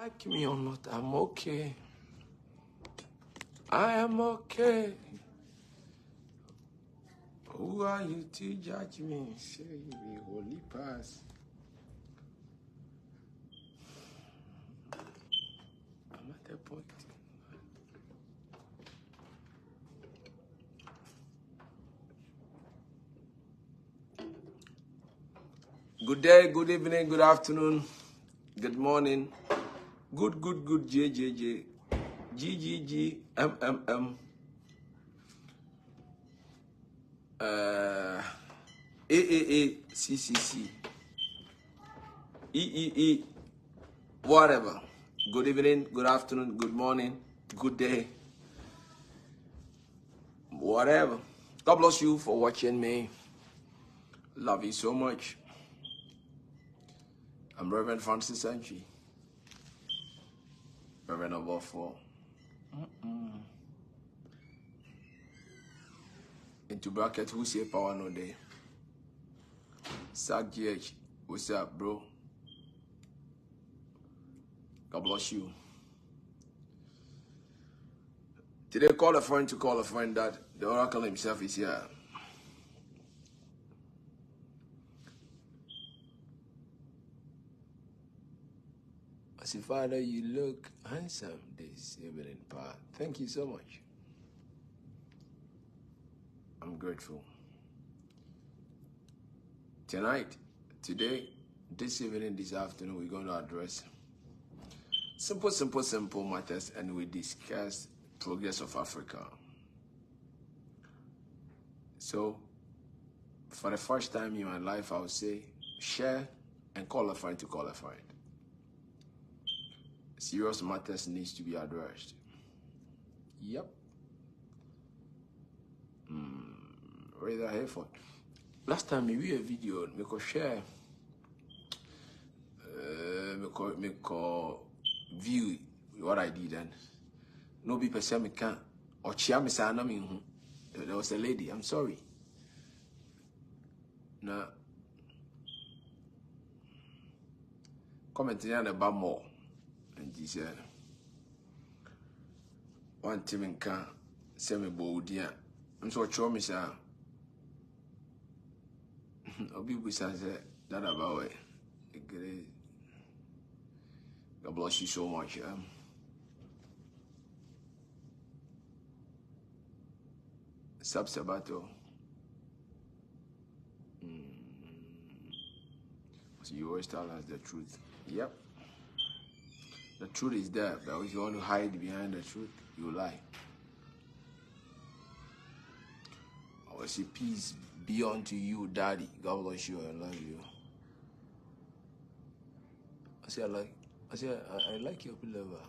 Like me or not, I'm okay. I am okay. Who are you to judge me? Say you be holy pass. I'm at that point. Good day, good evening, good afternoon, good morning. Good, JJJ. GGG, MMM. AAA, CCC. EEE, whatever. Good evening, good afternoon, good morning, good day. Whatever. God bless you for watching me. Love you so much. I'm Reverend Francis Entry. Reverend Obofour. Into bracket, who say power no day? Sack GH, what's up, bro? God bless you. Today, call a friend to call a friend that the oracle himself is here. I say, Father, you look handsome this evening, Pa. Thank you so much. I'm grateful. Tonight, today, this evening, this afternoon, we're going to address simple matters, and we discuss progress of Africa. So, for the first time in my life, I would say, share and call a friend to call a friend. Serious matters needs to be addressed. Yep. Rather effort. Last time we made a video, we could share, we could view what I did, and no be person me can or chia me say na me hu. There was a lady. I'm sorry. Na commenting on about more, and he said one team in can say me bodia. I'm so sure me say. Obi Busa said that about it. God bless you so much. Sub Sabato. So you always tell us the truth. Yep. The truth is there, but if you want to hide behind the truth, you lie. I will say peace be unto you, Daddy. God bless you. I love you. I like your beloved.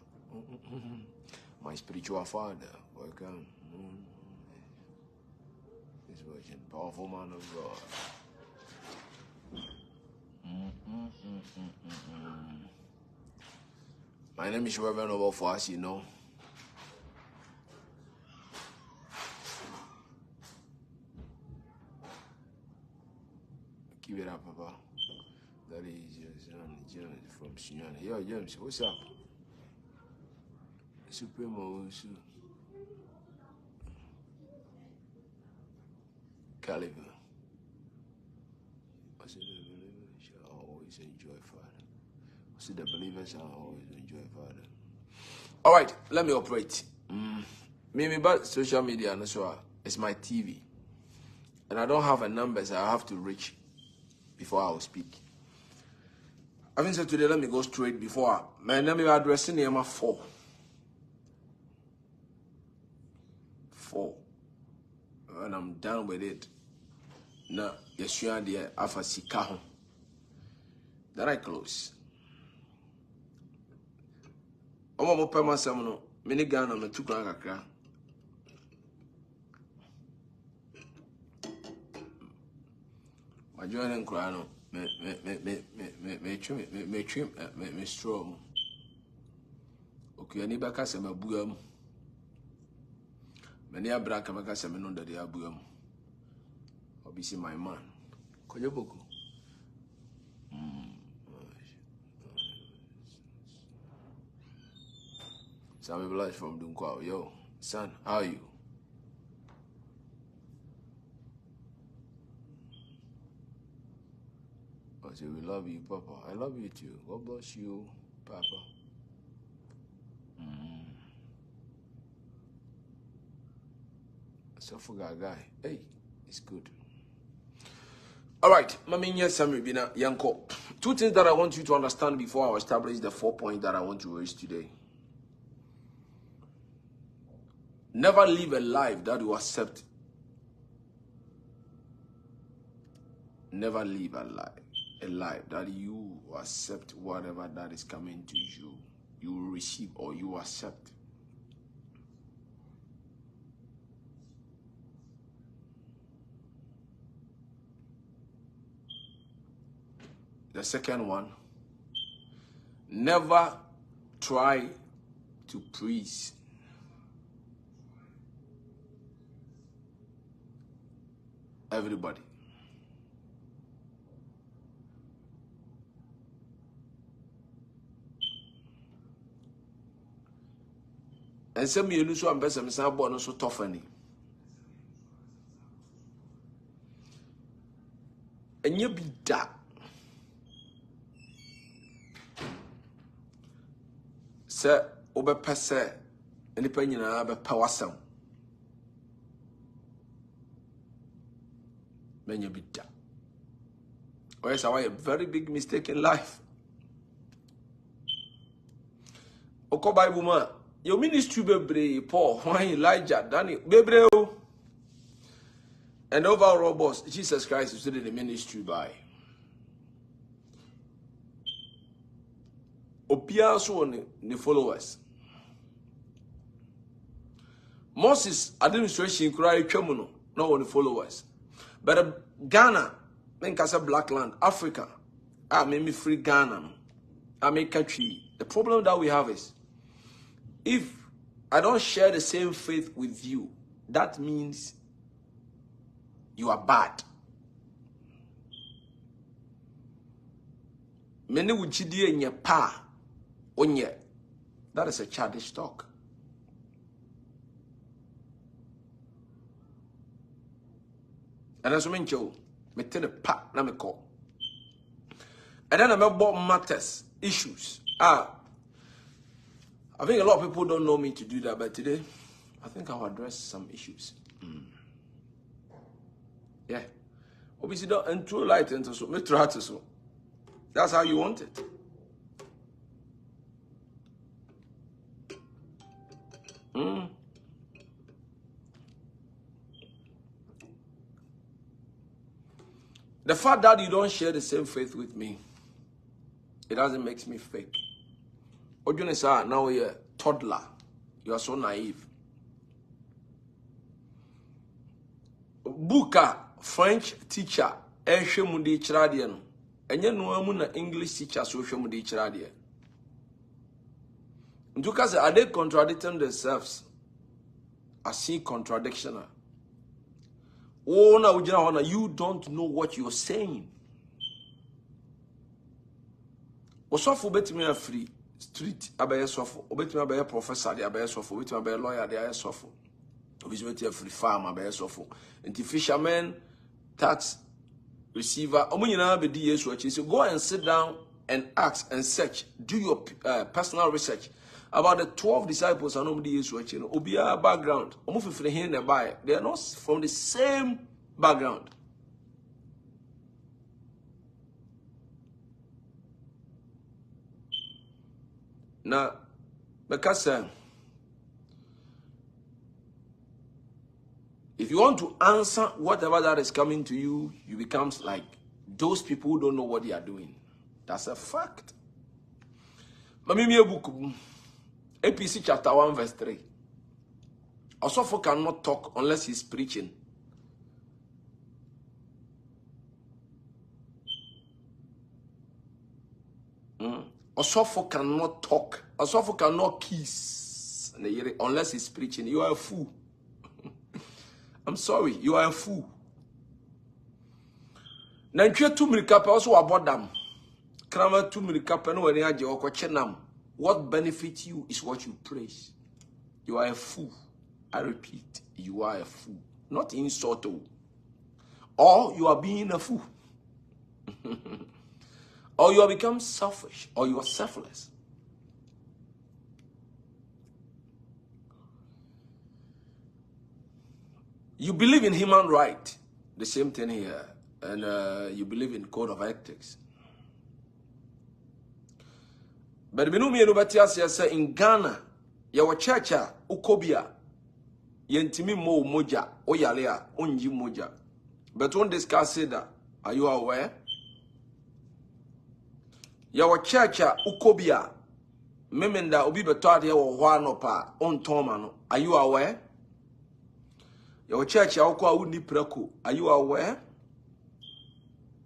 My spiritual father. Welcome. This virgin, powerful man of God. My name is Reverend Obofour, as you know. Keep it up, Papa. That is your son, James from Sunyana. Yo, James, what's up? Supremo, Caliber. I said the believers shall always enjoy Father. I said the believers shall always enjoy Father. All right, let me operate. Me about social media and so it's my TV. And I don't have a number, so I have to reach before I will speak. Having said today, let me go straight before. My name is addressing number 4. 4. And I'm done with it. Now, Yeshua dear Alpha Sikaho. Then I close. I'm going to pay myself no. Many gun on the 2 grand. My joining crown. Me strong. Okay, I need back as a buam. Many a brack and a semen under the abuam. I'll be see my man. Koyoboku. Sammy Blush from Dunkwao. Yo, son, how are you? I say, we love you, Papa. I love you too. God bless you, Papa. So for guy, hey, it's good. All right, Maminya Samibina Yanko. Two things that I want you to understand before I establish the 4 points that I want to raise today. Never live a life that you accept. Never live a life that you accept whatever that is coming to you. You will receive or you accept. The second one, never try to please everybody. And some you lose one person, some born so tough. And you be that. Sir, obe pese, any penny na be power some. Men you be that. Or else I a very big mistake in life. Oko Bible man, your ministry be Paul, why Elijah, Danny, bebre. And overall boss, Jesus Christ is still in the ministry by. Opia so the followers. Moses administration cry chemuno, not on the followers. But Ghana, then Casa Black Land, Africa, made me free Ghana. I make country. The problem that we have is if I don't share the same faith with you, that means you are bad. Many would chidi in your pa. Onye, that is a childish talk. And as I mentioned, me tell a pat na me call. And then I'm about matters, issues. I think a lot of people don't know me to do that, but today I think I'll address some issues. Yeah. Obviously, don't and true light into so me try to so. That's how you want it. The fact that you don't share the same faith with me, it doesn't make me fake. Ojunesa, now you're a toddler. You are so naive. Buka, French teacher, Eshemudi Chiradian, and you know I'm an English teacher, so Shemudi Chiradian. Because are they contradicting themselves? I see contradiction. Oh, now you don't know what you're saying. Osafu betimi a free street abaye sofo, obetimi abaye professor de abaye sofo, obetimi abaye lawyer de abaye sofo. Obetimi a free farm abaye sofo. Enti fisherman, tax receiver, omunyina be di Yesu achi. So go and sit down and ask and search, do your personal research about the 12 disciples and nobody Yesu achi. Obia background, omufifire hin na buy. They are not from the same background. Now, because if you want to answer whatever that is coming to you, you become like those people who don't know what they are doing. That's a fact. Mamimi book APC chapter 1 verse 3. Obofour cannot talk unless he's preaching. Obofour cannot talk. Obofour cannot kiss unless he's preaching. You are a fool. I'm sorry, you are a fool. Nanchwe 2 milika also about them. Krama 2 milika no when you chenam. What benefits you is what you praise. You are a fool. I repeat, you are a fool. Not insult. Or you are being a fool. Or you have become selfish. Or you are selfless. You believe in human right. The same thing here. And you believe in code of ethics. But we know me say in Ghana, your church ukobia yentimi mo moja oyalea onji moja. But when this guy said that, are you aware? Your church ukobia memenda obi beto ade wo ho anopa on toma. Are you aware? Your church akwa uni preko. Are you aware?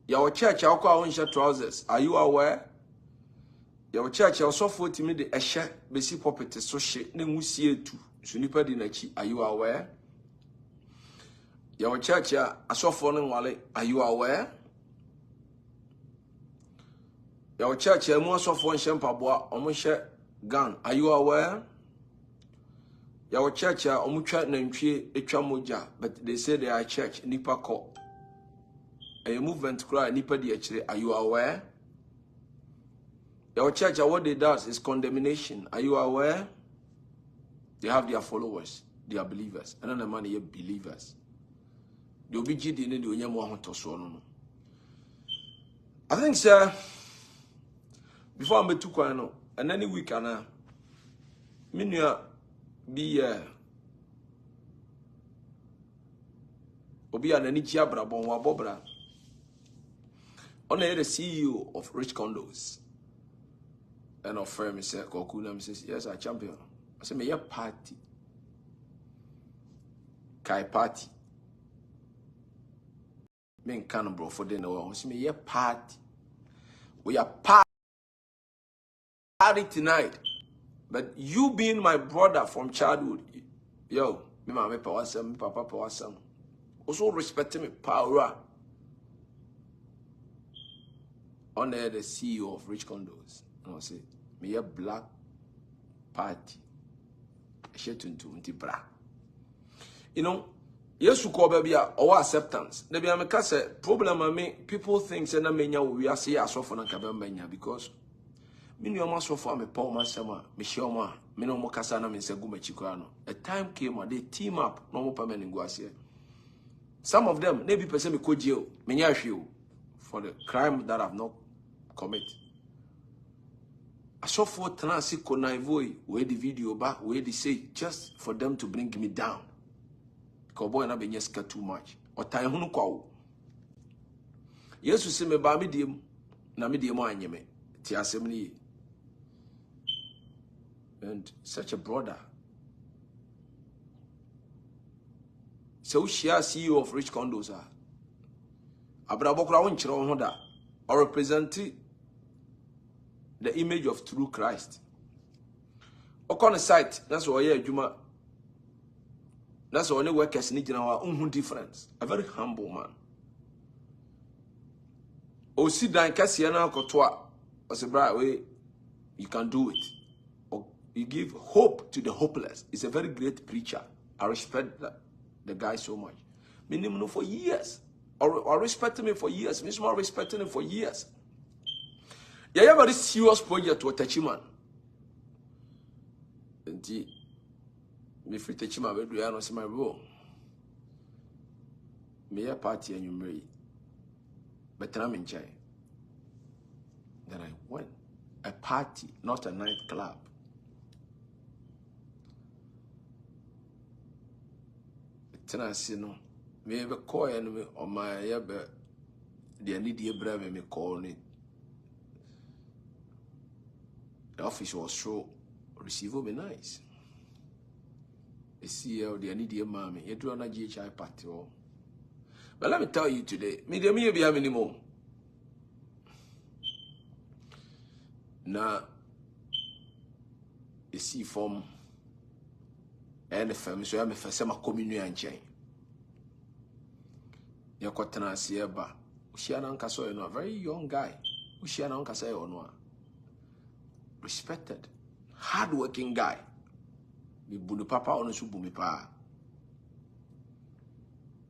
Your church akwa on trousers. Are you aware? Your church also for me the esha besi property so she ne ngusie tu so nipa di nachi. Are you aware? Your church also for no wale. Are you aware? Your church mo also for nshampaboa omo she gun. Are you aware? Your church omo twa nantwie etwa moja, but they say they are church nipa ko. A movement cry nipa di akire. Are you aware? Your church, what they does is condemnation. Are you aware? They have their followers, they are believers. And then the man here believers. They'll be GD in the Onyamo. I think, sir, before I'm too quiet, and any week, and Minya be Obi and any Chiabra Bonwa Bobra. On the CEO of Rich Condos. And our friend said, Kokuna says, yes, I champion. I said, me a party. Kai party. Me can bro for dinner. I said, me a party. We are party tonight. But you being my brother from childhood, yo, me mama power some, papa power some. Also respecting me power. On there, the CEO of Rich Condos. And I say, me a black party. You know, yes, you call baby or acceptance. The be a say problem I mean people think say na menya we are say aso for na kabemenya because me no ma so for me Paul Masama, me shoma, me no mo kasa na me se gu machikwa no. A time came and they team up no mo permanent go ase. Some of them maybe person me ko jail, menya hwe for the crime that I've not commit. I saw for Tanasi Konaivoy, where the video back, where they say just for them to bring me down. Cowboy and I been just too much. Or time who call. Yes, you see me by medium, na medium one yeme, Tiasemni. And such a brother. So she CEO of Rich Condos are. Abrabokra won chiro honda or representing the image of true Christ. On the site, that's why Juma. That's why only workers need our own difference. A very humble man. O sit down, Cassiana Cotois, was a bright way. You can do it. Or you give hope to the hopeless. He's a very great preacher. I respect the guy so much. Minimum for years. Or respecting me for years. Miss more respecting him for years. You have a very serious project to a techiman. And me free techiman, we do not see my role. Me a party and you marry. But I'm in China. Then I went. A party, not a nightclub. Then I say no. Me have a call enemy on my the need to brave me call it. The office was so receiver be nice. The CEO, the need mommy, you do not GHI party. But let me tell you today, me be having anymore. Now, the sea form and the family, so I'm a first community and chain. You're quite an Asiaba. Ushiana Uncaso, a very young guy. Ushiana Uncasa or no. Respected, hard-working guy. Me bunu papa ono so bu me pa.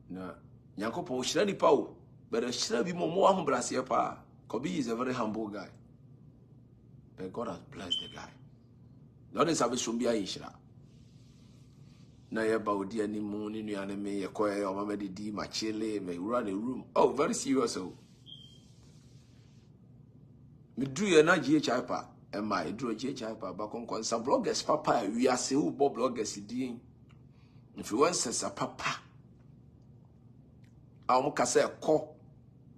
Na Nyankopon shira ni pa o. But shira bi mo ahobrase pa. Kobe is a very humble guy. But God has blessed the guy. Lord is having some shira. Na ye ba odi animu ni nuane me ye koye o mama di ma chile me run a room. Oh, very serious oh. Me drew ye na GHI pa. And my drew GHI pa ba kon some bloggers papa we are say who bloggers din. Influencers a papa. Am ka say ko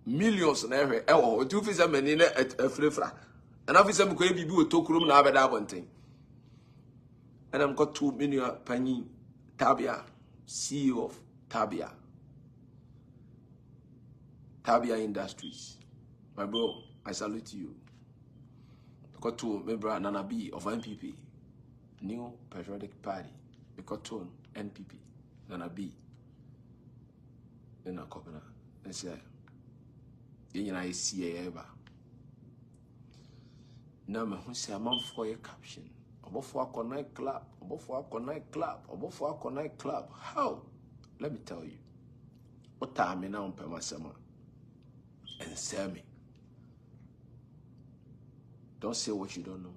millions na ehwe e wo tu fi say mani na afrefra. And I fi say me ko bibi wo tokurum na abeda abonten. And I'm got 2 million penny Tabia, CEO of Tabia Industries. My bro, I salute you. Got to member Nana B of NPP, New Patriotic Party. We got to NPP, Nana B. Then I come and say, you know, I see ever. Now, I say, I'm for your caption. Obofour Connect Club, Obofour Connect Club, Obofour Connect Club. How? Let me tell you. What time now on Pemasema? And sell me. Don't say what you don't know.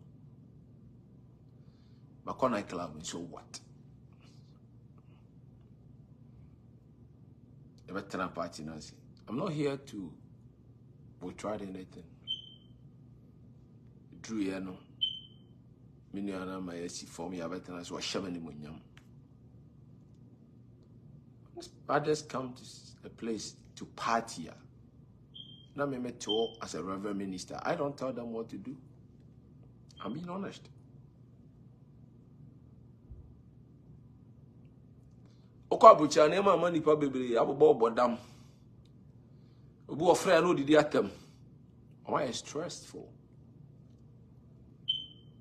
But Connect Club, so what? A veteran party Nancy. I'm not here to portray anything. Drew here no. Miniana my see for me veteran so shamani munyam. Others come to a place to party. Now me talk as a reverend minister. I don't tell them what to do. I'm being honest. Okwa bucha na ma mani pa bebre abobo bodam. Obu ofre no didi atem. Why is stressful?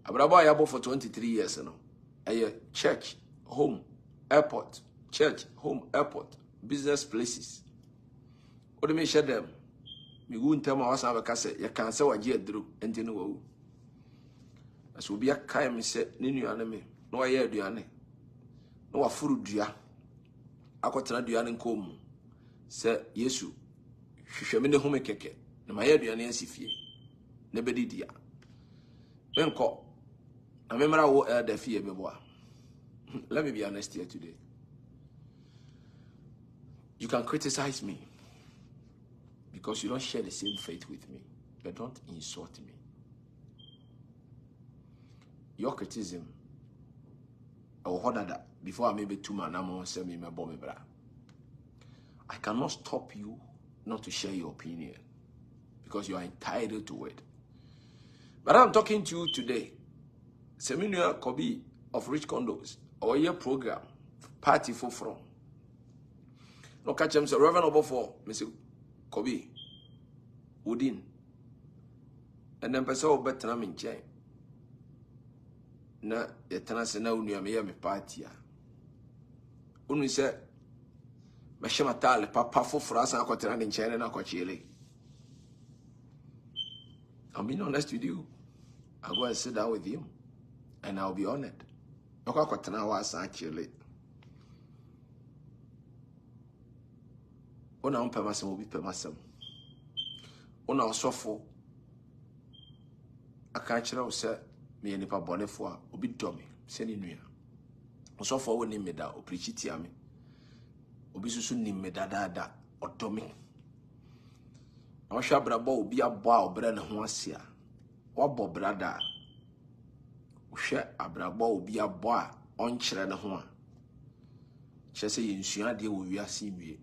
Abrabo yabo for 23 years no. Church, home, airport, church, home, airport, business places. What do me share them? Me go ntama wasa be kase ye kan se waje aduru enti no wo. Aso bi aka me se ne nuane me no wa ye aduane. No wa furu dua. Akotena dua ne nkom. Se Yesu hwehweme ne home keke. Na ma ye aduane asifie. Ne bedi dia. Benko I remember what the fear me boy. Let me be honest here today. You can criticize me because you don't share the same faith with me, but don't insult me. Your criticism, I will hold that before I maybe 2 man, I'm going to say me my bomb. I cannot stop you not to share your opinion because you are entitled to it. But I'm talking to you today. Seminar Kobe of Rich Condos or your program party for from. No catch him, sir. Reverend Obofour, Mr. Kobe, Udin, and then person of better in chain. Na the tenants na unyame me party. Unu say, Mashamatale, papa for us and cotton in China and Cochile. I'm being honest with you. I'll go and sit down with him. And I'll be honored. Oka kwatana was actually. Ona on permasem will be permasem. Ona osofo. Aka kire wo se me nipa bonefo a obi domi se ni nua. Osofo wo ni meda oprichiti ame. Obi susu ni meda dada odomi. Na hwa brabo obi abo a obre ne ho ase a. Wo bo brada. Hwɛ abrabɔ obi abɔ a ɔnkyerɛ ne ho a kyerɛ sɛ yɛnsua deɛ wɔ wiase wie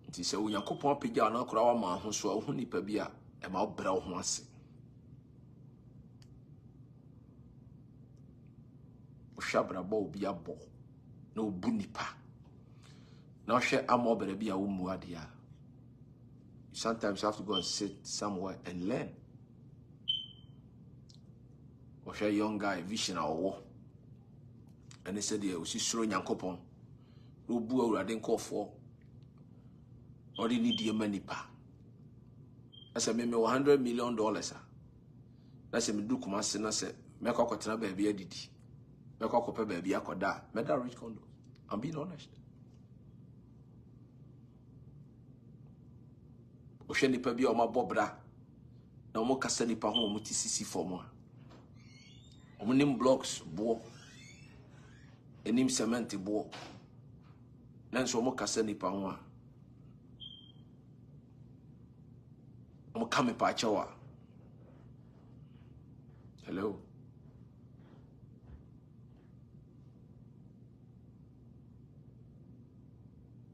nti sɛ Onyankopɔn apagya na akora wa ma ho so a wo nipa bi a ɛma wo brɛ wo ho ase hwɛ abrabɔ obi abɔ na obu nipa na hwɛ ama obere bi a wo mu ade a sometimes you have to go and sit somewhere and learn. A young guy vision our war. And he said, "Yeah, we see Suro Nyame. No bua urade call for. Or they need the money pa. I said, "Me $100 million. That's a me do come and say, make a cotton baby didi. Meko kope baby akoda. Meda rich condo. I'm being honest. Ohwe nipa bi o ma bobra. Na omo kasa nipa ho omo ti sisi for mo. Omo nim blocks bo. Enim cement bo. Nanso omo kasa nipa ho a. Omo kame pa chawa. Hello.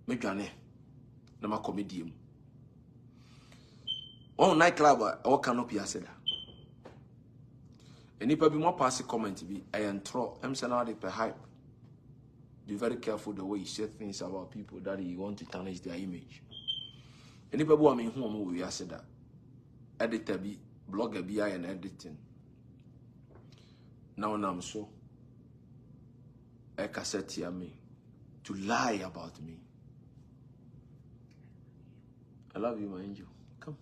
Me dwane na ma comedian. On night club o canopy aseda. Enipa bi mo pass comment bi ayentro em say na dey per hype. Be very careful the way you say things about people that you want to tarnish their image. Enipa bi wa me hu o mo we aseda. Editor bi, blogger bi and editing. Now I'm so a cassette me to lie about me. I love you, my angel. Come.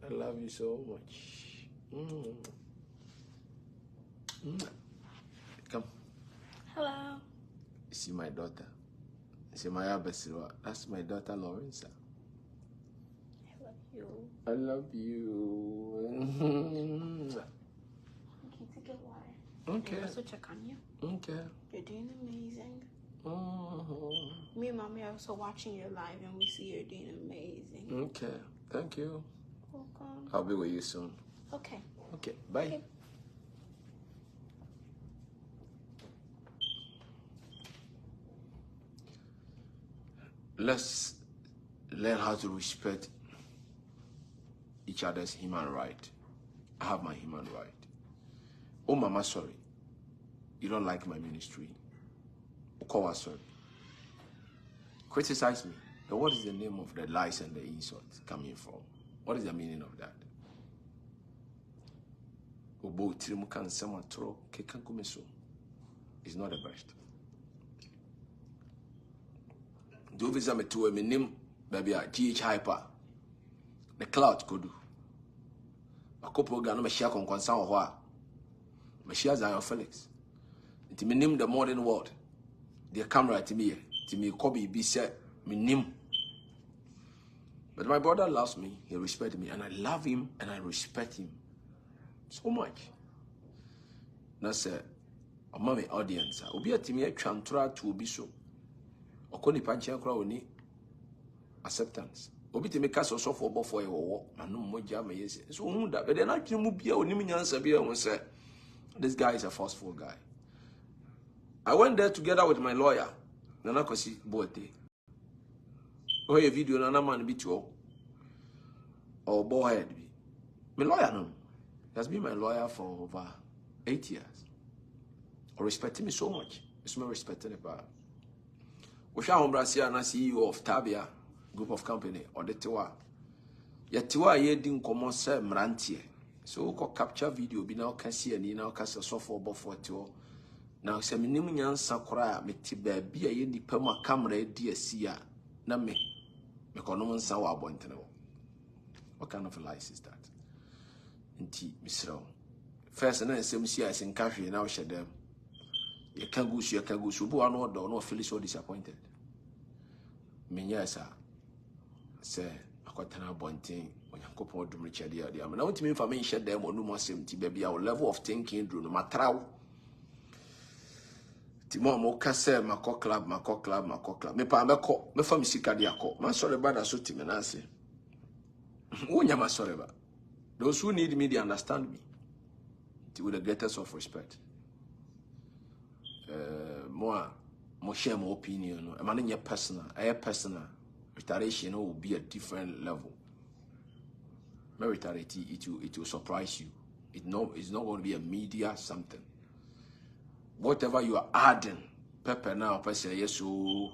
I love you so much. Come. Hello. You see my daughter. See my Abesiwa. That's my daughter, Lawrence. I love you. I love you. Okay, take a while. Okay. I also check on you. Okay. You're doing amazing. Me and Mommy are also watching you live, and we see you're doing amazing. Okay. Thank you. Welcome. I'll be with you soon. Okay. Okay. Bye. Okay. Let's learn how to respect each other's human right. I have my human right. Oh, Mama, sorry. You don't like my ministry. Okawa, sorry. Criticize me. Now, what is the name of the lies and the insults coming from? What is the meaning of that? Obo tirimukan sema tro kekankumeso is not the best. Do visa me to a minim baby a GH hyper. The cloud could do. A couple gonna share con concern or what? Mashia Zion Felix. It minim the modern world. The camera to me Kobe be said minim. But my brother loves me, he respects me, and I love him and I respect him so much. That's a mommy audience. Obi atimi atwantra to obi so. Okoni panche akra oni acceptance. Obi timi ka so for Obofour e wo manu moja ma yesi. So hu da be na twene mu bia onim nyansa bia hu say this guy is a forceful guy. I went there together with my lawyer. Nana Kosi Boate. Oh, a video nana man be to or boyhead be. My lawyer no. He has been my lawyer for over 8 years. Or respecting me so much. It's my respecting about. Osha Hombrasia na CEO of Tabia Group of Company or the Tiwa. Yetiwa ye din komo se mrantie. So ko capture video bi na o kasi ani na o kasa so for Obofour tiwo. Now se minim nyansa kora meti ba bi a ye nipa ma camera di asia na me kono mo nsa wa abontene wo. What kind of a lies is that? Nti misraw. First na nsem si a sen kahwe na o hyedem. You can't go so bu anu odo no feel so disappointed. Menyasa say akotana bonten onyankopon odum richade ade am na wotimi mfa me hyedem onu mo asem ti ba bia level of thinking do no matraw. Timo mo kase mako club. Me pa meko me fa misika de akọ. Man sorry bad so timi na ase. Wonya ma sorry ba. Those who need me they understand me. With the greatest of respect. More share my opinion. I'm not personal. Personal. Retaliation will be a different level. My retaliation it will surprise you. It's not going to be a media something. Whatever you are adding, pepper now, person yes so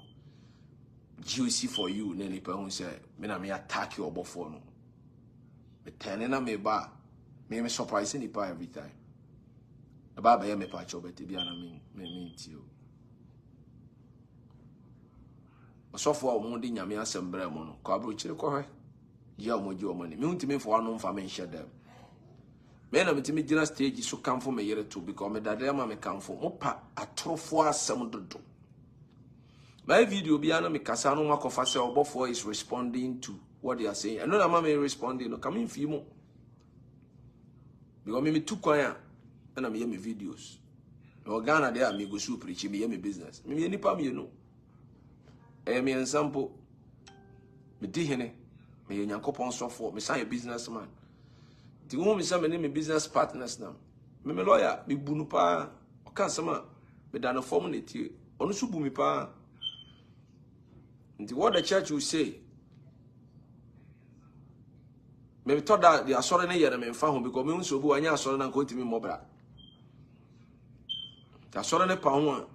juicy for you. Nene pe who say me attack you Obofour no. Me turning na me ba me surprising the every time. About me patch over to be an mean to you. So for Mundi Nyame assemble mono, Cabro Chilco, Yamojo money. Mean to me for one for me share them. Men am timi gina stage so come for me yere too because me dade ma me come for mopa atrofo asem dodo. My video bi ana me kasa no makofa say Obofour is responding to what they are saying. I know that mama responding no come in fimo. Because me too kwan and I me videos. No Ghana there me go so preach me business. Me nipa me no. Me ensample me di hene me Nyankopon sofo me say a businessman. The woman is me business partners now. Me lawyer, me bunu pa. O kan sama me da no form na tie. Onu su bu me pa. What the church will say. Me thought that they are sorry na yere me mfa ho because me unso bu anya sorry na ko timi mobra. They are sorry na pa ho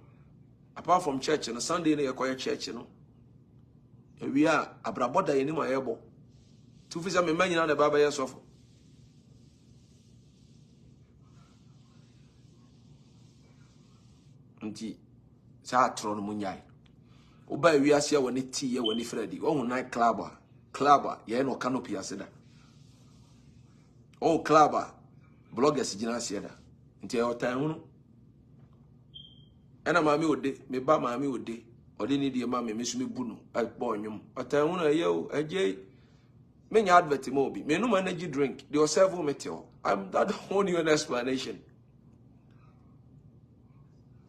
apart from church na Sunday na yekoye church no. We are abraboda yeni ma yebo. Tu fi me manyina na baba yesofo. Nti sa atro no munyai oba wi ase woni ti ye woni fredi ohun night club ye no canopy aseda oh club bloggers gina aseda nti e otan hunu ena maami ode me ba maami ode ni die maami me so me bu no agbo onwum otan hunu eye o eje me nya advert mo bi me no energy drink the yourself meteor I'm that whole new explanation.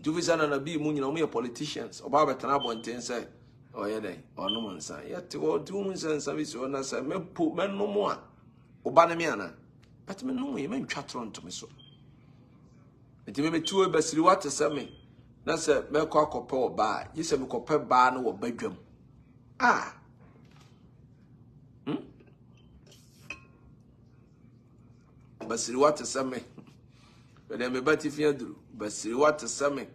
Juvisana na bi mu nyina mo politicians oba betana bonten say oye dey onu mo nsan yet o du mu nsan service na say me no mo a oba na me ana but me no mo ye me ntwa tronto me so enti me tuo basiri wate say me na say me kọ akọpẹ oba yi say me kọpẹ ba no wo badwam basiri wate say me but me bati fi aduru basiri wate say me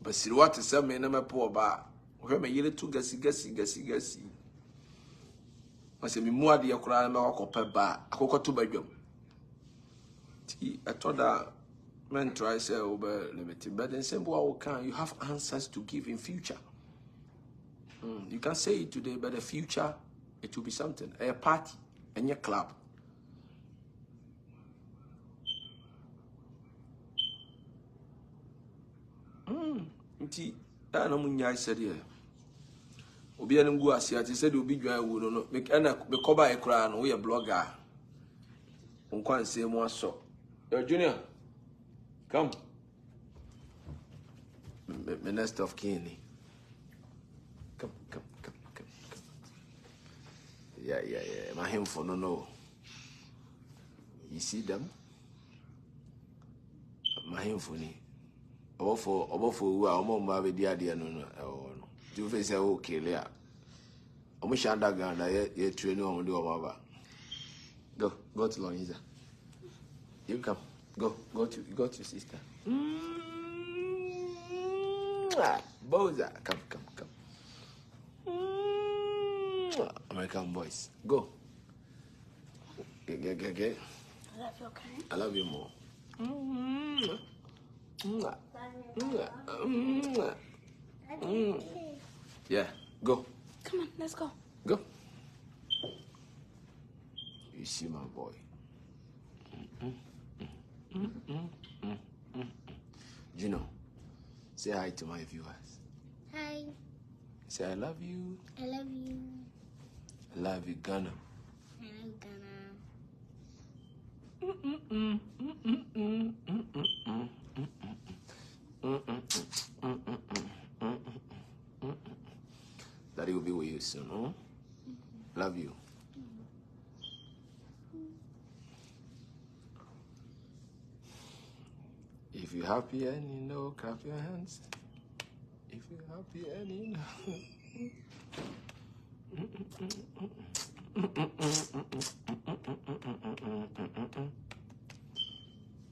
basiri wate say me na me po oba hwe me yire tu gasi ase me mu ade yakura na me akọpẹ ba akọkọ to badwam ti atoda men try say over limited but in simple how can you have answers to give in future. You can say it today, but the future, it will be something. A party, and your club. Nti, I know munya said here. Obi anungu asiati said obi dwan wu no. Me cover e kra no we blogger. Unkwan say mo aso. Yo Junior, come. Minister of Kini. Come. Yeah. My him for no. You see them? My him for ni. Obofour who are mom be dia no. Do face say okay there. Omo shanda ganda ye train on do omaba. Go to Lonisa. You come. Go to sister. Boza, come. American boys, go. Get. I love you, okay? I love you more. Yeah, go. Come on, let's go. Go. You see my boy. Juno, say hi to my viewers. Hi. Say I love you. I love you. I love you, Ghana. I love Ghana. Daddy will be with you soon, huh? Love you. If you're happy and you know, clap your hands. If you're happy and you know.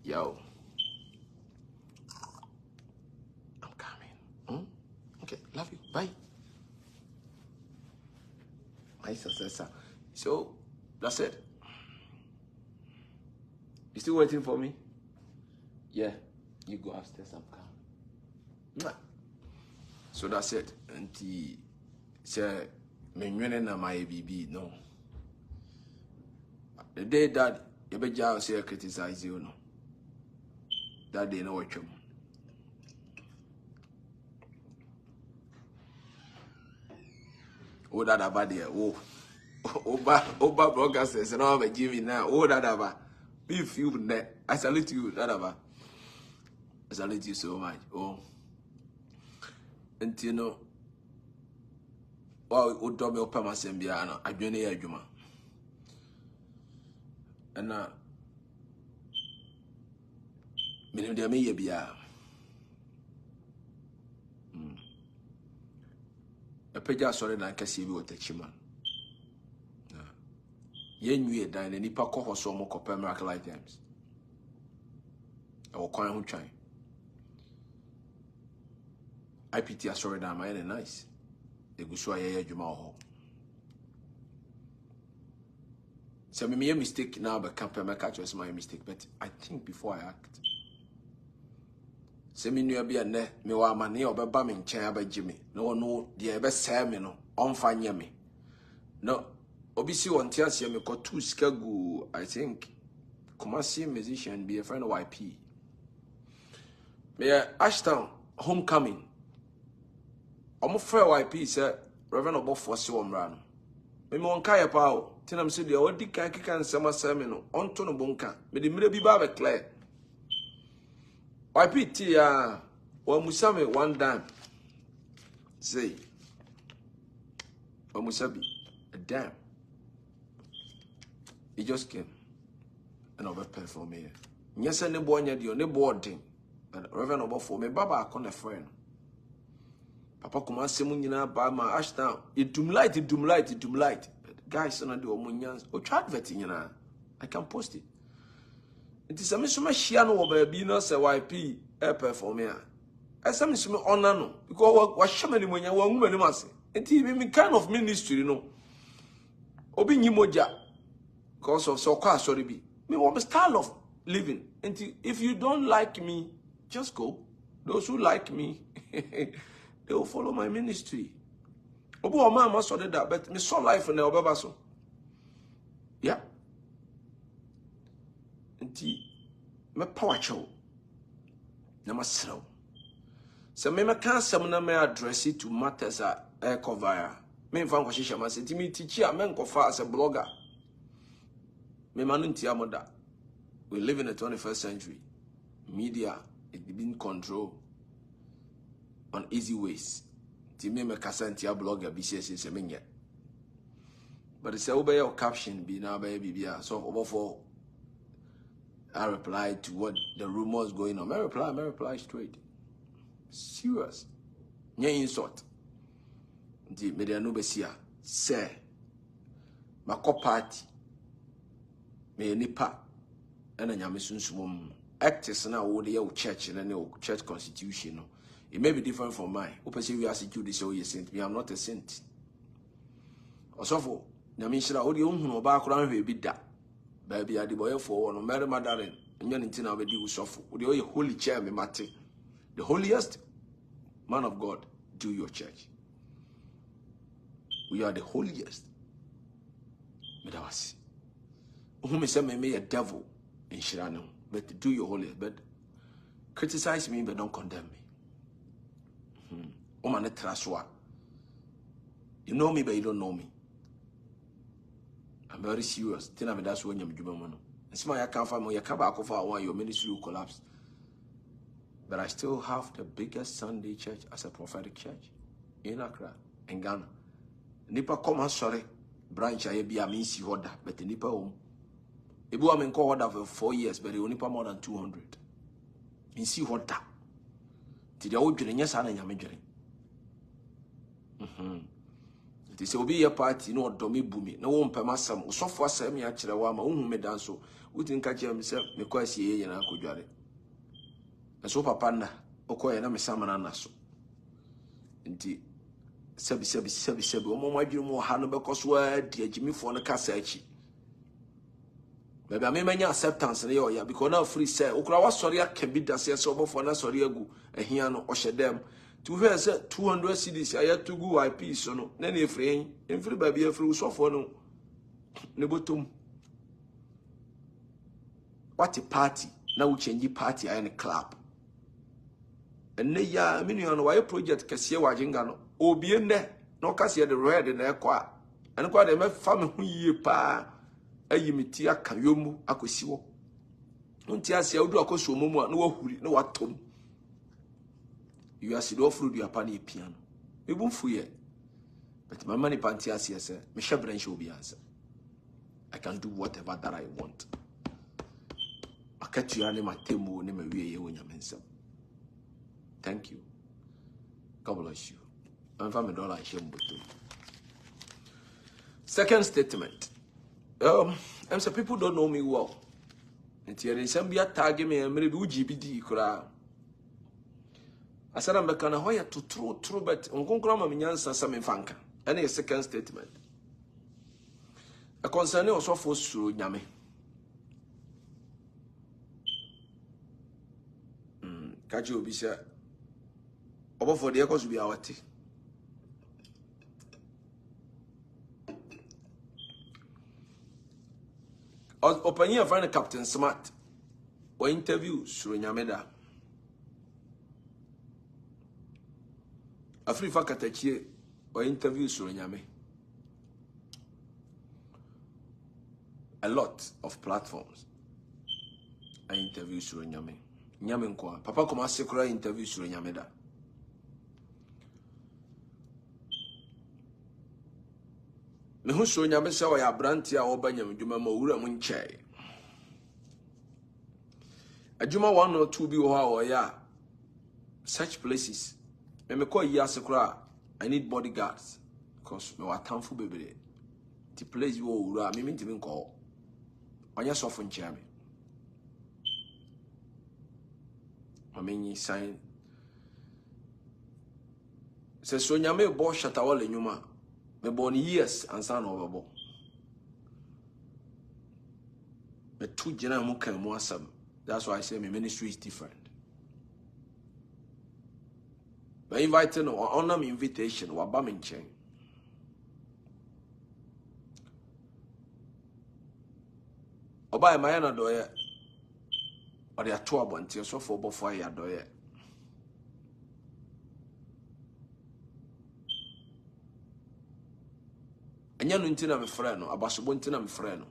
Yo. I'm coming. Okay, love you. Bye. My successor. So, that's it. You still waiting for me? Yeah. You go upstairs, I'm coming. So that's it. And he said, menwene na my BB, no. The day that you be just say criticize you, no. That day no watch you. Oh, that about there. Oh, Oba broadcasters and all the Jimmy now. Oh, that about. Be few net. I salute you, that about. I salute you so much. Oh, and you know, well, would do me open my sembiano. I join the Juma. And meaning there may be a peja sorry na kasi bi otachima. Yen wi dan ni pa ko hoso mo ko miracle items. E wo kwan ho twan. IPT sorry na my nice. E gu so aye adwuma ho. So me make a mistake now but can't make choice my mistake, but I think before I act. Se me nua bia ne me wa amane obeba me nchen abagime no de ebe say me no onfa nye me no obi si won tia se me ko two skagu I think Kumasi musician be a friend of YP me Ashton homecoming omo frɛ YP say Reverend Obofour si omra no me won kai pa o tinam se de odi kan kika nsɛm asɛ me no onto no bonka me de mire bi ba be clear YPT wa musame one dime. Say wa musabi a dime. He just came and over perform here. Nyesa ne bo nya dio ne boarding. And Reverend Obofour me baba akon a friend. Papa kuma semu nyina ba ma Ashton. It doom light. But guys na de omunyans o try advert nyina. I can post it. It is a misuma shia no baby no say YP perform here. As some misuma honor no because what shamani munya wa nguma ni mase. It me kind of ministry no. Obi nyimoja because of so kwa sorry be. Me want style of living. And if you don't like me, just go. Those who like me, they will follow my ministry. Obu o ma so that but me so life na obeba so. Yeah. Nti me power show na masro se me kan sem na me address it to matters a cover me fan ko hihia ma se ti me teach a me nkofa as a blogger me manu nti amoda. We live in the 21st century. Media is being controlled on easy ways. Ti me kasa nti a blogger bi se me nye but it's obey your caption be na ba bibia so Obofour I replied to what the rumors going on. I reply straight. Serious. Nye insult. Ndi media no besia. Say. Mako party. Me nipa. Ena nyame sunsumum. Actors na wo de your church and your church constitution. No. It may be different from mine. Opese we ask you this so you saint. Me I'm not a saint. Osofo. Nyame shira wo de ohunu oba akora hwe bi da. Baby, I boy for no Mary Madalene, and Yantina will do suffer. With the holy chair, me mate. The holiest man of God, do your church. We are the holiest. Medawasi. Whom say me a devil in Shirano, but do your holiest. But criticize me, but don't condemn me. Oman traswa. You know me, but you don't know me. I'm very serious. That's when you're doing it's my account for your cover for your ministry will collapse. But I still have the biggest Sunday church as a prophetic church in Accra and Ghana. Nipa come sorry branch I be a minsi order, but the Nipa home. Ibu am in order for 4 years, but the Nipa more than 200. Minsi order. Did you old yes and yamajari? They say obi your party no domi bumi na wo mpema sam usofo asem ya kire wa ma unhu medan so wutin ka kire me se me kwa sie ye na akodware so papa na okoye na me samana na so nti sebi o mo madwiri mo ha no bekoso a di agimifo no kasa achi baby amemanya acceptance na yo ya because now free say okura wa sori aka bi dase so Obofour na sori agu ehia no ohyedem to hear say 200 cedis I had to go IP so no na na efre en free ba bia free so for no ne botom what a party na we change party I in club and ne ya me no why project kese wa jinga no obi ne no kase de red na ekwa and kwa de me fa me hu yie pa ayi meti aka yomu akosi wo nti ase awdu akoso momu na wahuri na watom you are sido fruit you apani piano me bumfu ye but my money panti ase ese me shebran show bi answer I can do whatever that I want akatu ya ne matemu ne mawie ye wonyamensem. Thank you. God bless you. I'm from $1 shame. Second statement. Some people don't know me well. And here is some be tag me and maybe GBD kura. I said I'm a kind of hoya to true but on concrama minyansa some fanka. Any second statement. A concerning also for Suro Nyame. Catch you be said. Obofour the echoes be our tea. Open your friend Captain Smart or interview Suro Nyame. A free fakatachi or interview Suro Nyame. A lot of platforms. I interview Suro Nyame. Nyame nkwa. Papa koma sekura interview Suro Nyame da. Me hu Suro Nyame se ya branti a obanyam dwuma ma wura mu nche. Adwuma 1 or 2 bi wo ha o ya such places. Me call yi asekura I need bodyguards because me watamfo bebere. The place wo wura me ntimi nko. Onya sofo nche me. Mamenyi sign. Se Suro Nyame bo shatawale nyuma. Me born years and son of a bo. Me 2 general muka mo asam. That's why I say my ministry is different. Me inviting or honor me invitation wa ba me nchen. Oba e mayana doye. Or they are 2 abonti so for Obofour ya doye. Anya no ntina me frɛ no abasobo ntina me frɛ no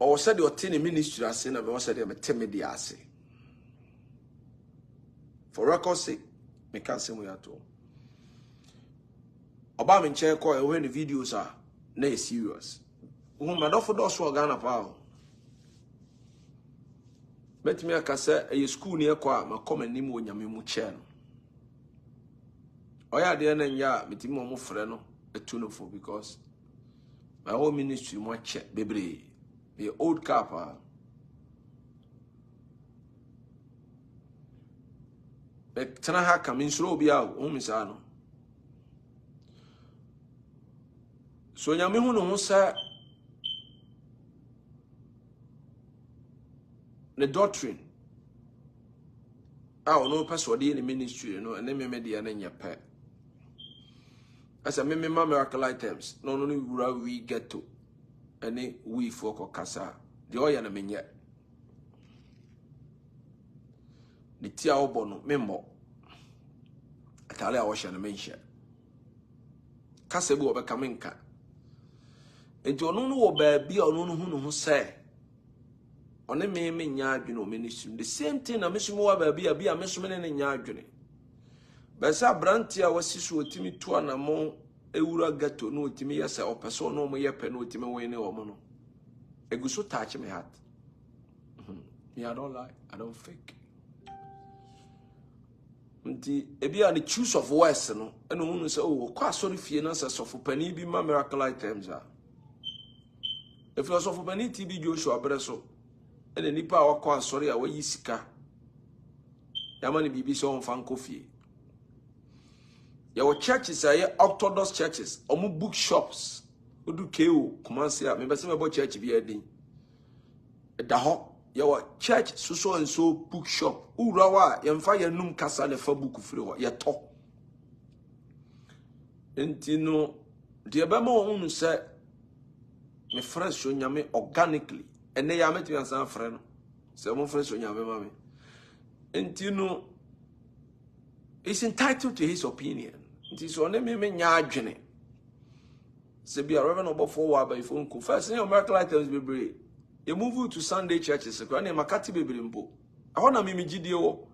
o said the otini ministry ase na me said me temedi ase for record sake me can say mo yato oba me nche ko e we the videos are na serious wo ma do for do so Ghana pa bet me aka say e school ni e ko a ma come anim wo nyame mu che no oya de na nya metimi mo frɛ no etu no for because my whole ministry mo che bebre the old cap but tana ha kam insuro obi a o misa no so nyame hu no ho sa the doctrine no person in the ministry no and me dia na nya pa as a me miracle items no we get to any we for kasa the oya na menye the tia obo no memmo atale a wo hye na menhye kasa bi obeka menka enti ono no wo ba bi ono no hu no ho say one me nya adwene o ministry the same thing na mesumo wa ba bi a mesumo ne nya adwene besa branti a wasisu otimi to anamo ewura gato no otimi yesa opeso no mo yepe no otimi we ne omo no eguso touch me heart me I don't lie I don't fake nti ebi a the choose of words no eno hunu se o kwa sorry fie na se sofo pani bi ma miracle items a if you sofo pani TB Joshua breso ene nipa wakwa sorry a wayi sika yamani bibi so on fan kofie your churches are Orthodox churches omu bookshops odu KO Kumasi a me be se me bo church bi adin da ho your church so and so bookshop. Urawa, yamfa num kasa ne fa book free ho. Ye to. Enti no de be ma unu say me friend Suro Nyame organically. Ene ya metu ansan frɛ no. Say mo friend Suro Nyame ma me. Enti no is entitled to his opinion. Enti so ne me nya adwene. Se be a Reverend Obofour wa by phone call. First, miracle items be brave. You move to Sunday churches. Kwani makati be mpo. Aho na mimi gidie wo.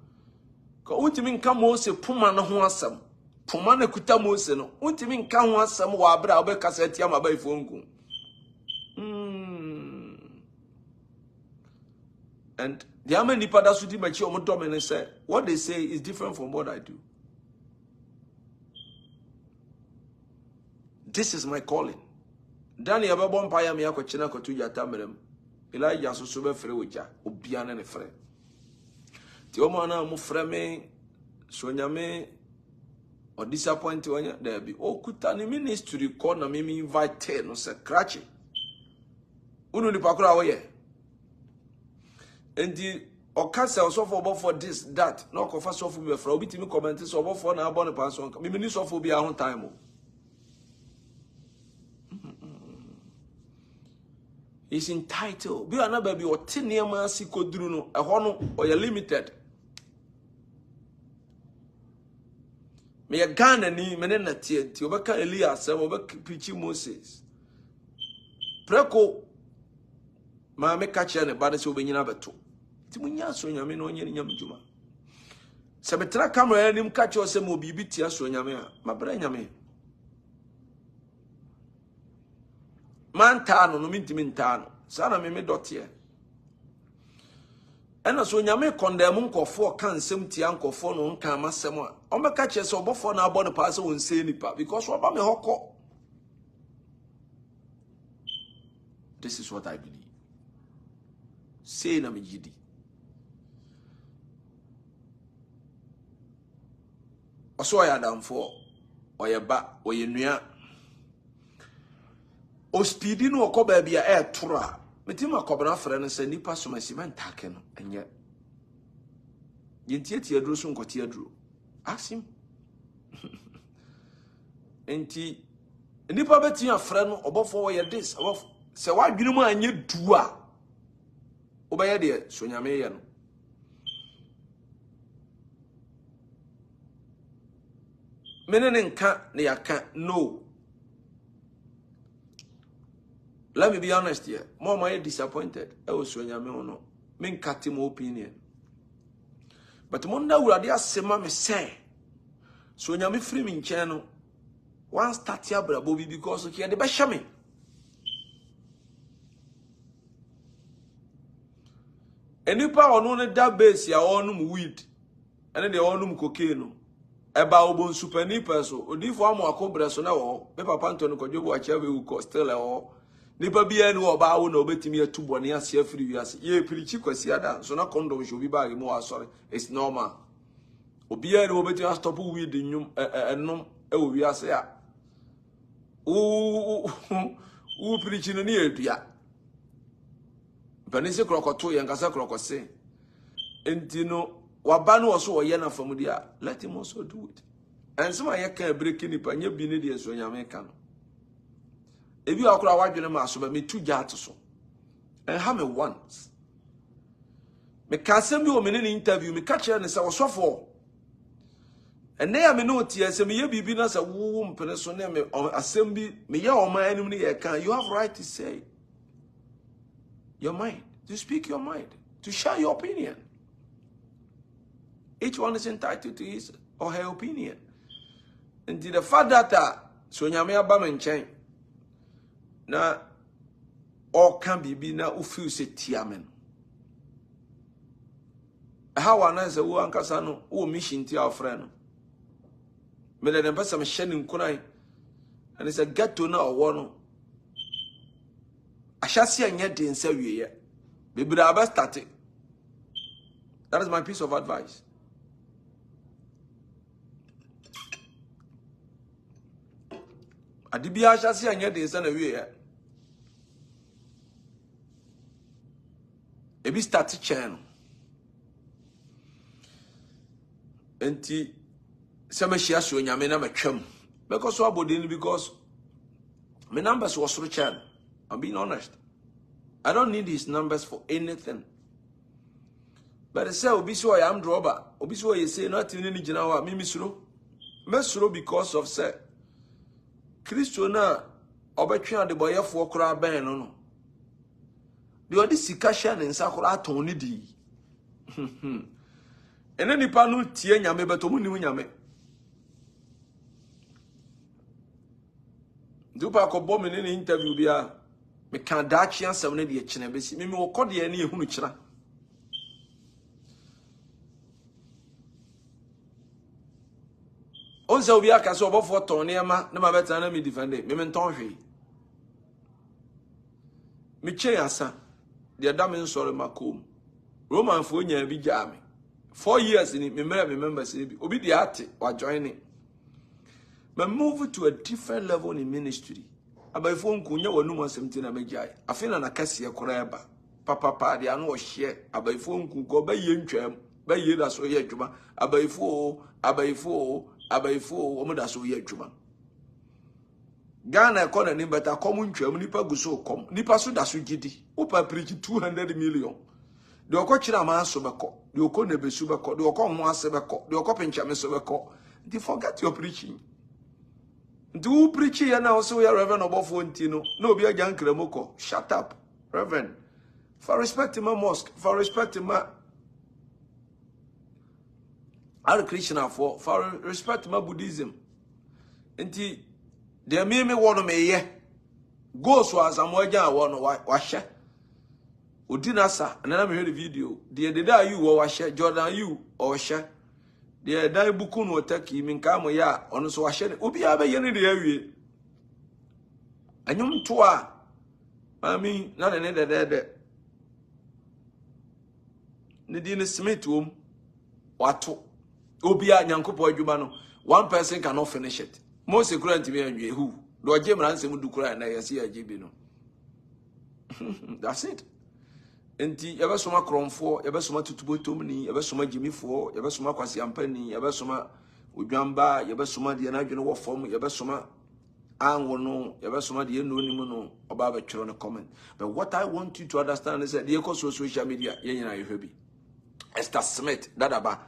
Ko untimi nka mo se puma no ho asam. Puma na kuta mo se no. Untimi nka ho asam wa abra obekasa tia ma by phone call. And the amen nipa da so di machi omo dom ne say what they say is different from what I do. This is my calling. Daniel Babon Paya me akochina kotu yata merem. Elijah so be frɛ oja obia ne frɛ. Ti o ma na mo frɛ me Suro Nyame or disappoint onya there be okuta ni ministry call na me invite no se krache. Unu ni pakura wo ye. Endi okase osofo Obofour this that no kofa sofo be frɛ obi timi comment so Obofour na abon pa so me ni sofo bi a ho time. Is entitled. Be another baby or 10 year man si kodru no a hono or you're limited. Me a Ghana ni menena tie ti obeka Elias obeka preaching Moses. Preko ma me catch ne bade se obenyina beto. Ti munya Suro Nyame no onye nyam djuma. Se betra camera nim catch o se mo bibi tia Suro Nyame a mabra nyame. Man tano no mintimi ntano sana me dotie ena Suro Nyame condemn nkofo kan nsem tia nkofo no nka amasem a omeka che se Obofour na abone pa se won se nipa because oba me hokọ. This is what I believe. Say na me gidi. Oso ya damfo oyeba oyenua o speedy no ko ba bia e tora metima kobra frɛ no sɛ nipa so masiman take no enye yentiati aduro so nkoti aduro asim enti nipa beti afrɛ no Obofour ye this Obofour sɛ wadwene mu anye du a obɛyɛ de Suro Nyame ye no menene nka ne yaka no. Let me be honest here. Mama is disappointed. I was Suro Nyame no. Me cut my opinion. But Monda would have sema me say. Suro Nyame free me channel. One start here Bobby because he had the best me. And you power on that base ya on weed. And then they all num cocaine. Eba obon super nipa so. Odi for amo akobra so na wo. Be papa Antonio Kojobo achieve u ko still e wo. Nipa bia ni oba wo na obetimi atubo ne ase afiri wiase ye pirichi kwasi ada so na condom show bi bag mo asore it's normal obia ni obetimi stop weed nyum enom e wo wiase a u pirichi no ne edua banise krokoto ye nkasa krokose enti no waba no so oye na famudi a let him also do it and some aye kan break nipa nya bi ne de Suro Nyame kan if you are wadwene ma so ba me tu gyato so and have me once me kasem bi o me ne interview me catch ne say osofo and na me no tie say me ye bibi na say wo mpene so ne me asem bi me ye o man anim ne ye kan you have right to say your mind to speak your mind to share your opinion. Each one is entitled to his or her opinion. And the fact that Suro Nyame aba me nchen na all can be na ufeel se tiamen. How ananse wo ankasa no wo mission ti afre no. Me le dem pesa me hye nkunai. And it's a get to know no. Ashasi anya de nsa wieye. Bebra aba start. That is my piece of advice. Adibia ashasi anya de nsa na wieye. ebi start channel enti some share Suro Nyame na matwam because so abodin because my numbers was Suro channel. I'm being honest. I don't need his numbers for anything. But I say obi so I am robber. Obi so you say nothing ni gina wa me Suro. Me Suro because of say Christo na obetwe ade boyefo kora ben no. The odi sika sha ne nsa kora aton ni di. Ene nipa no tie nyame beto mu ni nyame. Dupa ko bo me ni interview bia me kan da chi ansem ne de kine besi me wo kode ne ehunu kira. Onse obi aka so Obofour ton ne ma na ma beta na me defend me nton hwe. Me che asa de da me nsore makom. Roman fo nya bi ja me. 4 years ni me remember say bi obi de ate wa join ni. Me move to a different level in ministry. Abayfo nkunya wanu asɛmti na megyae. Afina na kase ekora eba. Papa de anu o hye abayfo nkuko ba ye ntwam, ba ye da so ye adwuma. Abayfo omo da so ye adwuma. Ghana ekona ni beta kom ntwam nipa guso kom. Nipa so da so gidi. Opa preach 200 million. De okɔkyira ma so bɛkɔ. De okɔ na besu bɛkɔ. De okɔ ho ase bɛkɔ. De okɔ penchame so bɛkɔ. They forget your preaching. Do preach here now, so we are Reverend Obofour Ntino. No, be a young Kremoko. Shut up, Reverend. For respect my mosque, for respect my Hare Krishna, for respect my Buddhism. And they may me one me ye. Go so as I'm waja one washer. Udinasa, and then I heard the video. The day you or washer, Jordan you or share. The dai buku no taki minkamo ya ono so ahye obi abe ye ne de awie anyum to a mami na ne de ne di ne smith wom wato obi a nyankopo adwuma no one person cannot finish it most current me anwie who do oje mra nsem du kura na yesi ajibi no that's it. Enti yabesoma kromfo yabesoma tutubotomni yabesoma jimifo yabesoma kwasi ampani yabesoma odwamba yabesoma de na adwene wo fom yabesoma anwo no yabesoma de eno nimu no oba ba twero no comment. But what I want you to understand is that the social media yenyina yehwebi Esther Smith dadaba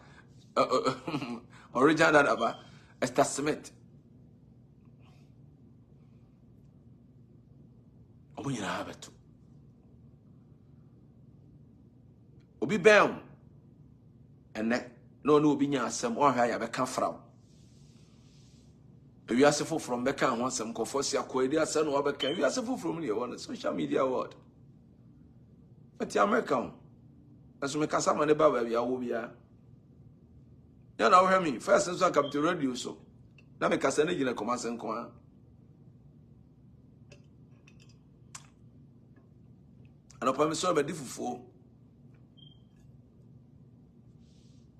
original dadaba Esther Smith omunyina abeto obi bam ene no obi nya asem o hwa ya be ka fraw wi asefo from be ka ho asem ko fosi akoedi asem no be ka wi asefo from ne won social media world but America aso me kasa mane ba wi awo bia ya na wo hwa mi first so come to radio so na me kasa ne gina komase nko a ana pa me so be difufuo.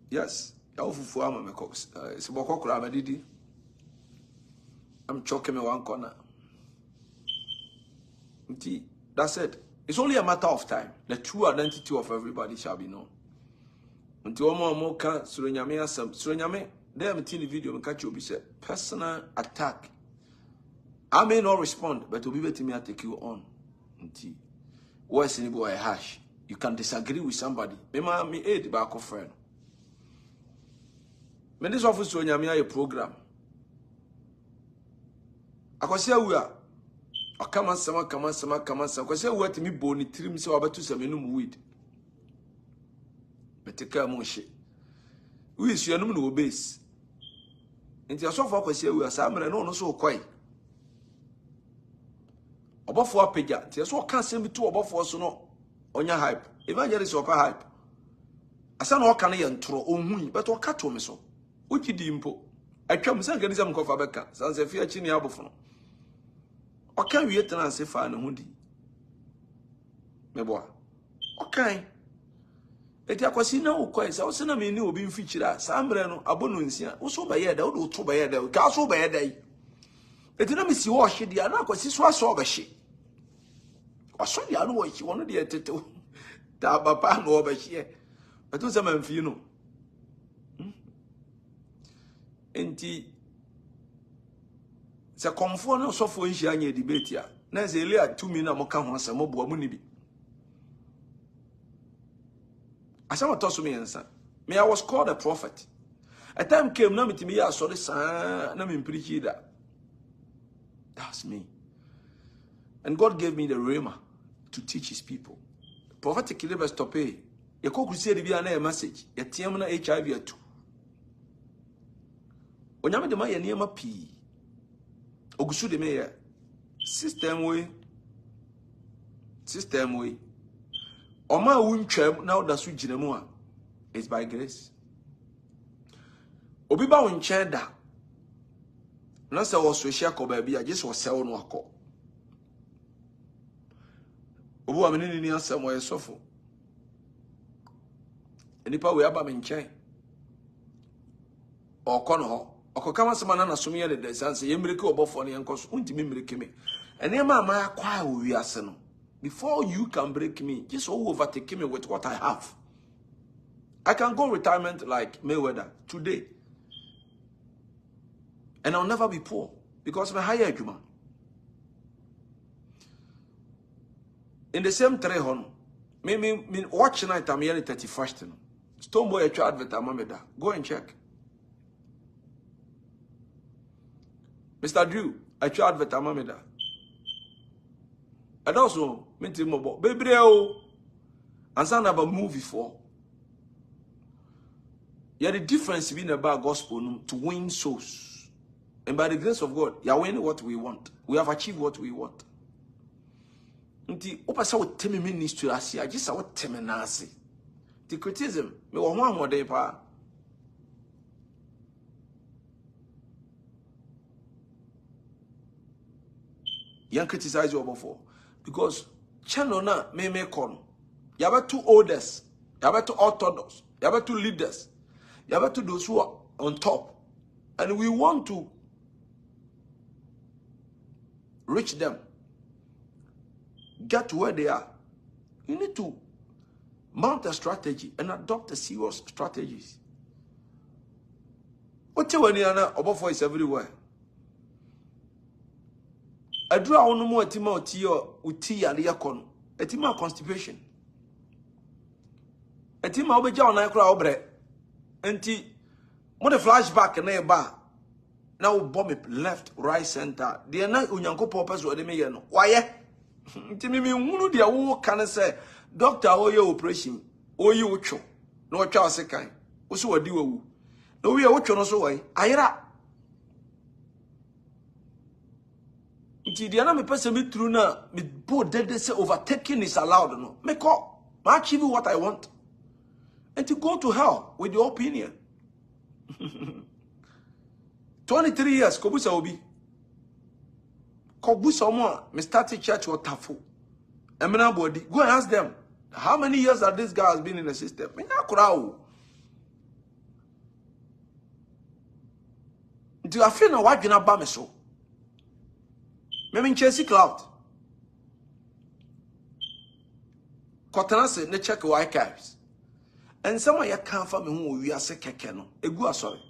Yes, Obofour ama me cox. It's boko kura ma didi. I'm choking me one corner. That's it. It's only a matter of time. The true identity of everybody shall be known. Until omo ka Suro Nyame asem. Suro Nyame, there I'm the video me catch you be say personal attack. I may not respond, but to be better me I take you on. Until what's in boy hash. You can disagree with somebody. Me aid back of friend. Me this office Suro Nyame a program. Akwasi awua. Akama sama. Akwasi awua timi boni trim se wabatu se menum weed. Beteka mo hye. We suanum no base. Enti asofo akwasi awua sa amre no so kwai. Obofour apagya. Enti so ka sem to Obofour so no onya hype. Evangelist opa hype. Asa no ka na ye ntoro onhui, but o ka to me so. Uchi di mpo atwam san kanisa mkofa beka san se fia chi ne abofo no oka wie tena se fa ne hudi meboa okai eti akwasi na ukoi sa osena me ni obi mfikyira sa amre no abono nsia wo so ba ye da wo do to ba ye da ka so ba ye da eti na mesi wo hye dia na akwasi so aso ba hye waso dia no wo hye wono dia tete Ta papa no obehye. Beto se manfi no. Enti se komfo na sofo nhia anya debate a na se Elia 2 minutes mo ka ho asem mo bo mu ni bi. Asama to so me yansa. Me I was called a prophet. A time came na mitimi ya sorry sa na me preach that. That's me. And God gave me the rhema to teach his people. Prophetic labor stop e. Ye ko crusade bi na message. Ye tiam na HIV atu. Onyame de ma ye niema pi. Ogusu de me ye system we. Oma wuntwam na oda so ginemu a is by grace. Obi ba wonchen da. Na se wo so hia ko ba bia je so sew no akọ. Obu wa menini ni asem wo yesofo. Enipa we aba me nchen. Okọ no ho. Okọ kama se mana na som ye de sanse ye mreke Obofour ne enkoso untimi mreke me. Ene ma akwa wo wi ase no. Before you can break me, just overtake me with what I have. I can go retirement like Mayweather today. And I'll never be poor because I'm a higher human. In the same 300, me watch night, I'm here 31st. Stoneboy, a child advert, go and check. Mr. Drew, a child advert, and also, minti mobo, baby, and some about movie for. Yeah, the difference between about gospel to win souls, and by the grace of God, you are winning what we want. We have achieved what we want. Nti opasa wo temi ministry ase, I just what temi na ase. The criticism, me wo ho amode pa. Yan criticize you Obofour. Because channel na me kon. You have two oldest, you have two orthodox, you have two leaders, you have two those who are on top. And we want to reach them. Get to where they are. You need to mount a strategy and adopt a serious strategies. What you when you are Obofour is everywhere. I draw on more etima uti aliyakon. Etima constipation. Etima obeja on akra obre. Enti mo the flashback na eba. Now bomb it left, right, center. The na unyanko purpose wo de me ye no. Waye. Enti me hunu de wo kan say doctor oye operation. Oye ucho. No twa sekan. Wo so wadi wawu. No we ucho no so wai. Ayira. Diana me person me through na me both dead say overtaking is allowed no. Me call. I achieve what I want. And to go to hell with your opinion. 23 years, Kobusa Obi. Kobusa Omo, me started church or Tafu. Emina body. Go and ask them. How many years that this guy has been in the system? Me na kurao. Do I feel no what you na ba me so? Me chase cloud. Kotanase ne check your archives. And someone you can't find me who we are sick kekeno. Egu sorry.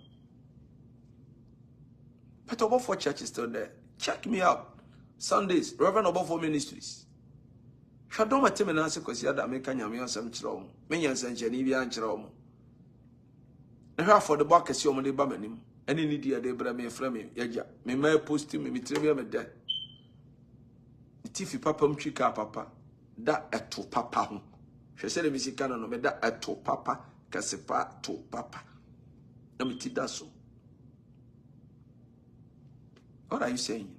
But Obofour Church is still there. Check me out. Sundays, Reverend Obofour Ministries. Shadon ma teme na se kwasi ada me kanya me asem kire o. Me nyansa nchani bia nkire o. Na hwa for the back esi o mo de ba manim. Eni ni dia de bra me fra me yaja. Me ma post me tire me de. Tifi papa mtwika papa da eto papa ho hwese le misika no me da eto papa kasepa to papa na meti da so. What are you saying?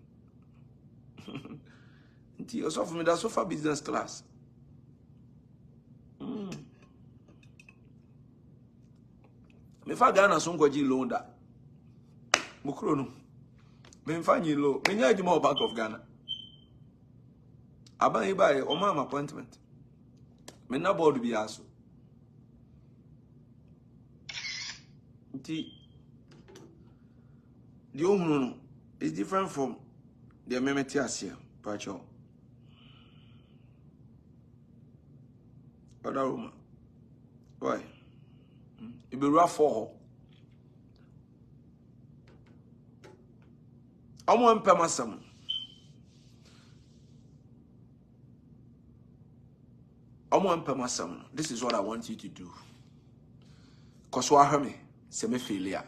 Nti also for me da so for business class. Me fa Ghana so ngwaji loan da mukro no me mfa nyi loan me nya adwuma Bank of Ghana. Aban ibaye o ma appointment. Me na board bi aso. Nti the ohunu is different from the memeti asia pacho. Other room. Why? It be rough for her. I want to pay my son. This is what I want you to do. Because what I me, semi failure.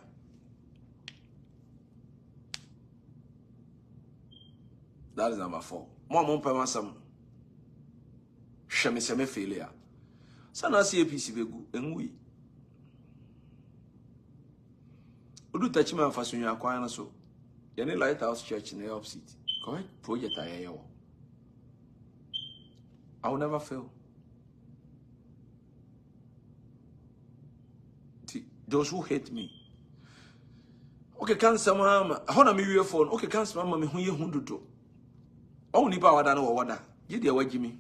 That is number 4. Mom pay my son. Shame semi failure. So now see a piece of and we. Udu touch me for soon. You acquire so. You need Lighthouse Church in the opposite. Correct project I will never fail. Those who hate me. Okay, can someone hold me your phone? Okay, can someone me who you hundu to? Only power than or wada. You dear what Jimmy.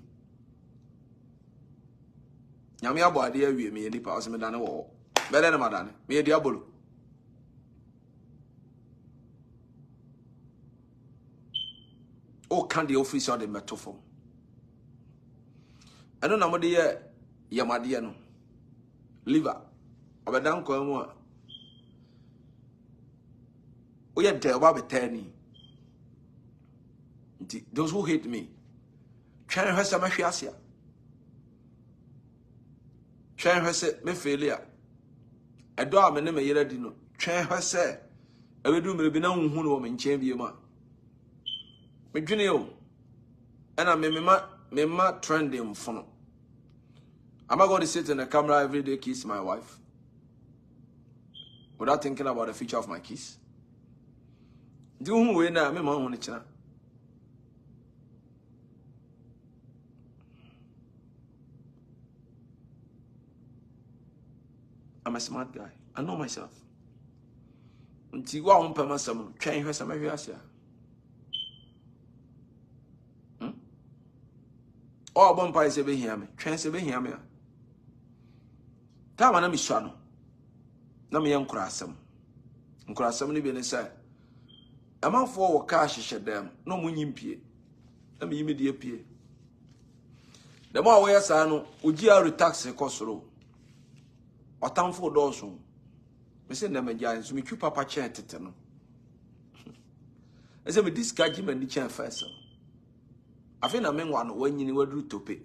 Yammy about dear we me any powers me than all. Better than madame. Me a diabolo. Oh, can the officer the metaphor? I don't know what the Yamadiano. Liver. Abadan ko mu a o ye de oba betani nti those who hate me try hwese ma hwe asia try hwese me failure edo a me ne me yera di no try hwese abedu mere bi na hunhu no me nchen bi ma me dwene o ana me ma trending fono. Am I going to sit in the camera every day kiss my wife without thinking about the future of my kids? Do you know now? Me mom want to. I'm a smart guy. I know myself. Until you want to pay some, trying to some every year. Oh, bumpy is able to hear me. Trying to hear me. Time I'm shano. Na me yankrasam. Nkrasam ni be ne say. Amanfo wo cash hyedam. No munyimpie. Na me yimi de apie. The more we say no, ogi aru tax kosoro. Otamfo doso. Me say na magya so me twi papa chen tete no. Ese me discourage me ni chen first. Afi na me nwa no wanyini wadru tope.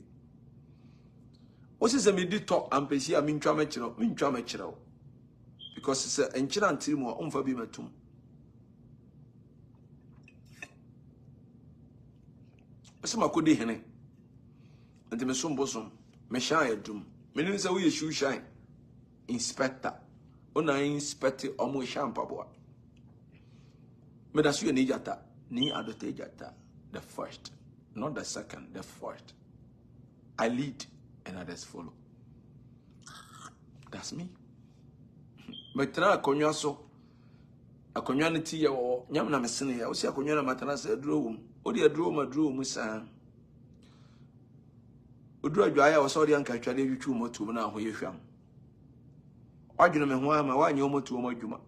What is a medito and pesi a mintwa mechiro? Because it's a enchant team or unfabimatum. Some could hene. And the mesum bosom, meshire doom. Meaning say we shoe shine. Inspector. Una inspect almost shampabua. Medasu ni jata, ni adote jata. The first, not the second, the first. I lead. And others follow. That's me. But now, Conyo so a community or Yamna Messina, I will say a community matana a drum, or the drum, Musa. Udra Jaya was already uncatually you 2 more to now where you found. Argument one, my 1 year more to a juma.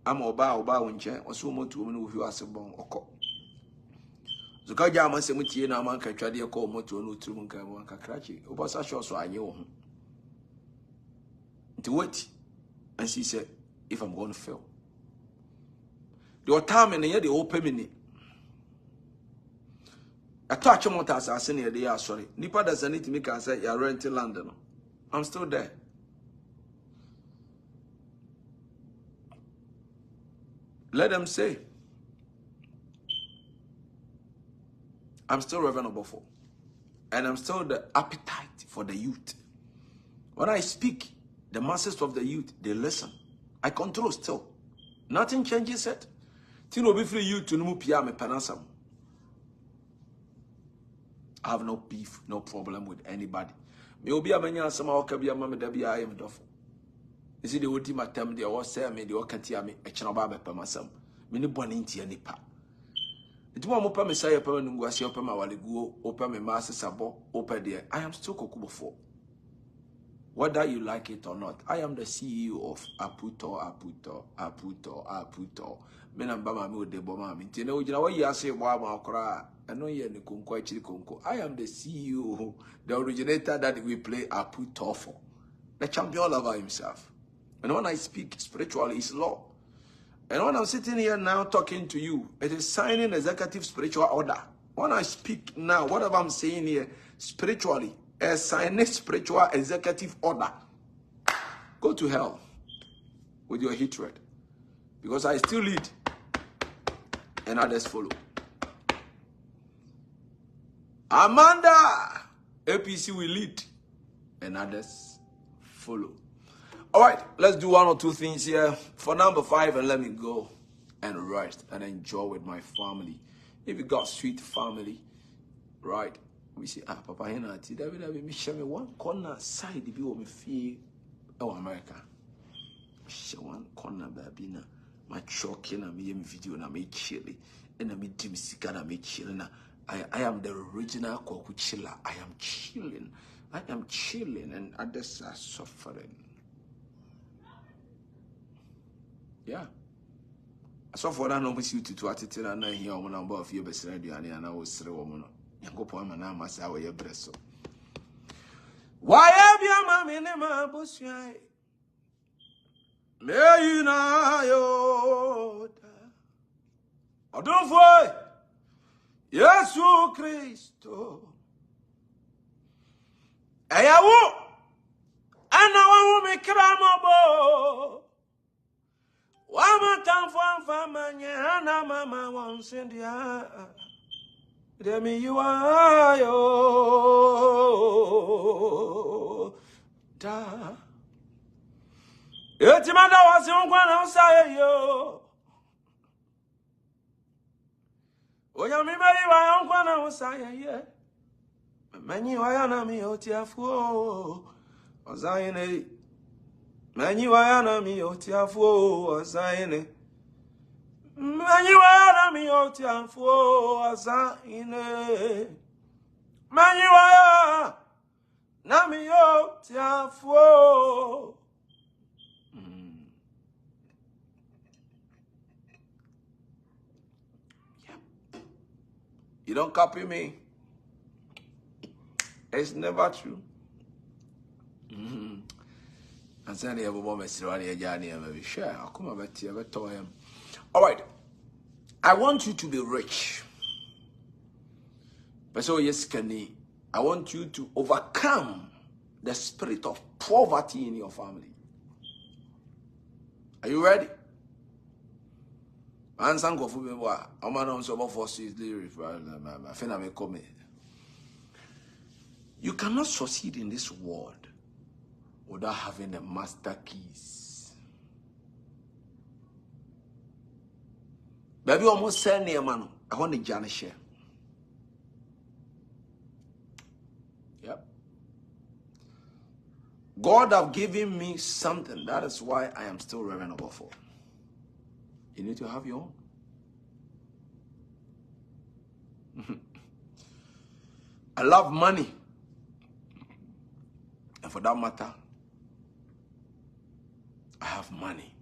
I'm or bow in chair or so more to women who are so born or call. So Kaja must say with you now, man can try to call more to a new to Munka Cratchy. Obasa show so I knew him. To wait. And she said, if I'm going to fail. The time and the year they open me. I touch them as I send they are sorry. Nipa doesn't need to make us say you're renting London. I'm still there. Let them say. I'm still Reverend Obofour. And I'm still the appetite for the youth. When I speak, the masses of the youth, they listen. I control still. Nothing changes it. Tino be free youth to no pia me panasam. I have no beef, no problem with anybody. Me obi amanya sama okabia mama da bia I am dofo. You see the ultimate term they all say me the okatia me echnaba be pamasam. Me ni boni ntia nipa. Ituma mo pa me say pa nunguase opa ma waleguo opa me ma sesabo opa there. I am still Obofour. Whether you like it or not, I am the CEO of Aputo. Me na bama me de boma me. Tine ujina wa yase bo ama okra. I know you're Konko. I am the CEO, the originator that we play Obofour, the champion lover himself. And when I speak spiritually, it's law. And when I'm sitting here now talking to you, it is signing executive spiritual order. When I speak now, whatever I'm saying here, spiritually, a signing spiritual executive order. Go to hell with your hatred. Because I still lead and others follow. Amanda, APC will lead and others follow. All right, let's do one or two things here for number 5 and let me go and rest and enjoy with my family. If you got sweet family, right? We say, Papa, David, me share me one corner side if you want me feel America. Share one corner, baby. Na my choking and me video na me chilly and I me dim sika na me chilling. I am the original Kwaku chiller. I am chilling. And others are suffering. Yeah. I saw for that number you to attitude and I hear one number of your best radio and I was 3 woman. Yango po ama na masa wa ye breso. Why have your mammy in my bush? May you know yo. Obofour. Yesu Christo. Ayawu. Ana wa me kramabo. Wama tanfan famanya ana mama wansendia. Demi you are yo. Da. Etimada wasi unkwana usaye yo. Oya mi meri wa unkwana usaye ye. Manyi wa yana mi otiafu. Ozayene. Manyi wa yana mi otiafu. Ozayene. Manyi wa yana mi otiafu. Ozayene. Manyi wa yana mi otiafu. You don't copy me. It's never true. And then you have a woman surrounding Johnny and maybe share. I'll come over to you. All right. I want you to be rich. But so yes, Kenny, I want you to overcome the spirit of poverty in your family. Are you ready? You cannot succeed in this world without having the master keys. Baby, almost said near man. I want the Johnny share. Yep. God have given me something. That is why I am still Reverend Obofour. You need to have your own. I love money. And for that matter, I have money.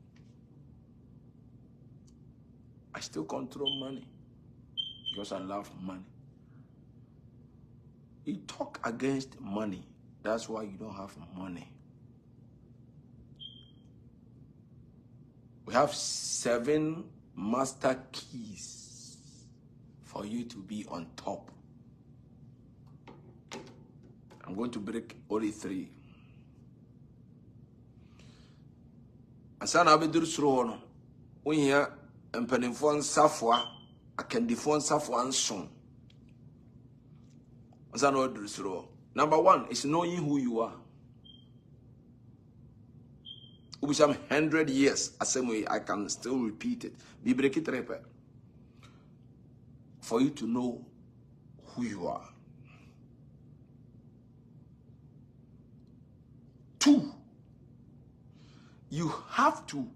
I still control money because I love money. You talk against money. That's why you don't have money. We have 7 master keys for you to be on top. I'm going to break only 3. Asana abedur suro no. Unya empanimfo nsafwa, akandifo nsafwa nson. Asana odur suro. Number 1 is knowing who you are. Ubisham 100 years, the same way I can still repeat it. Be break it repeat. For you to know who you are. 2, you have to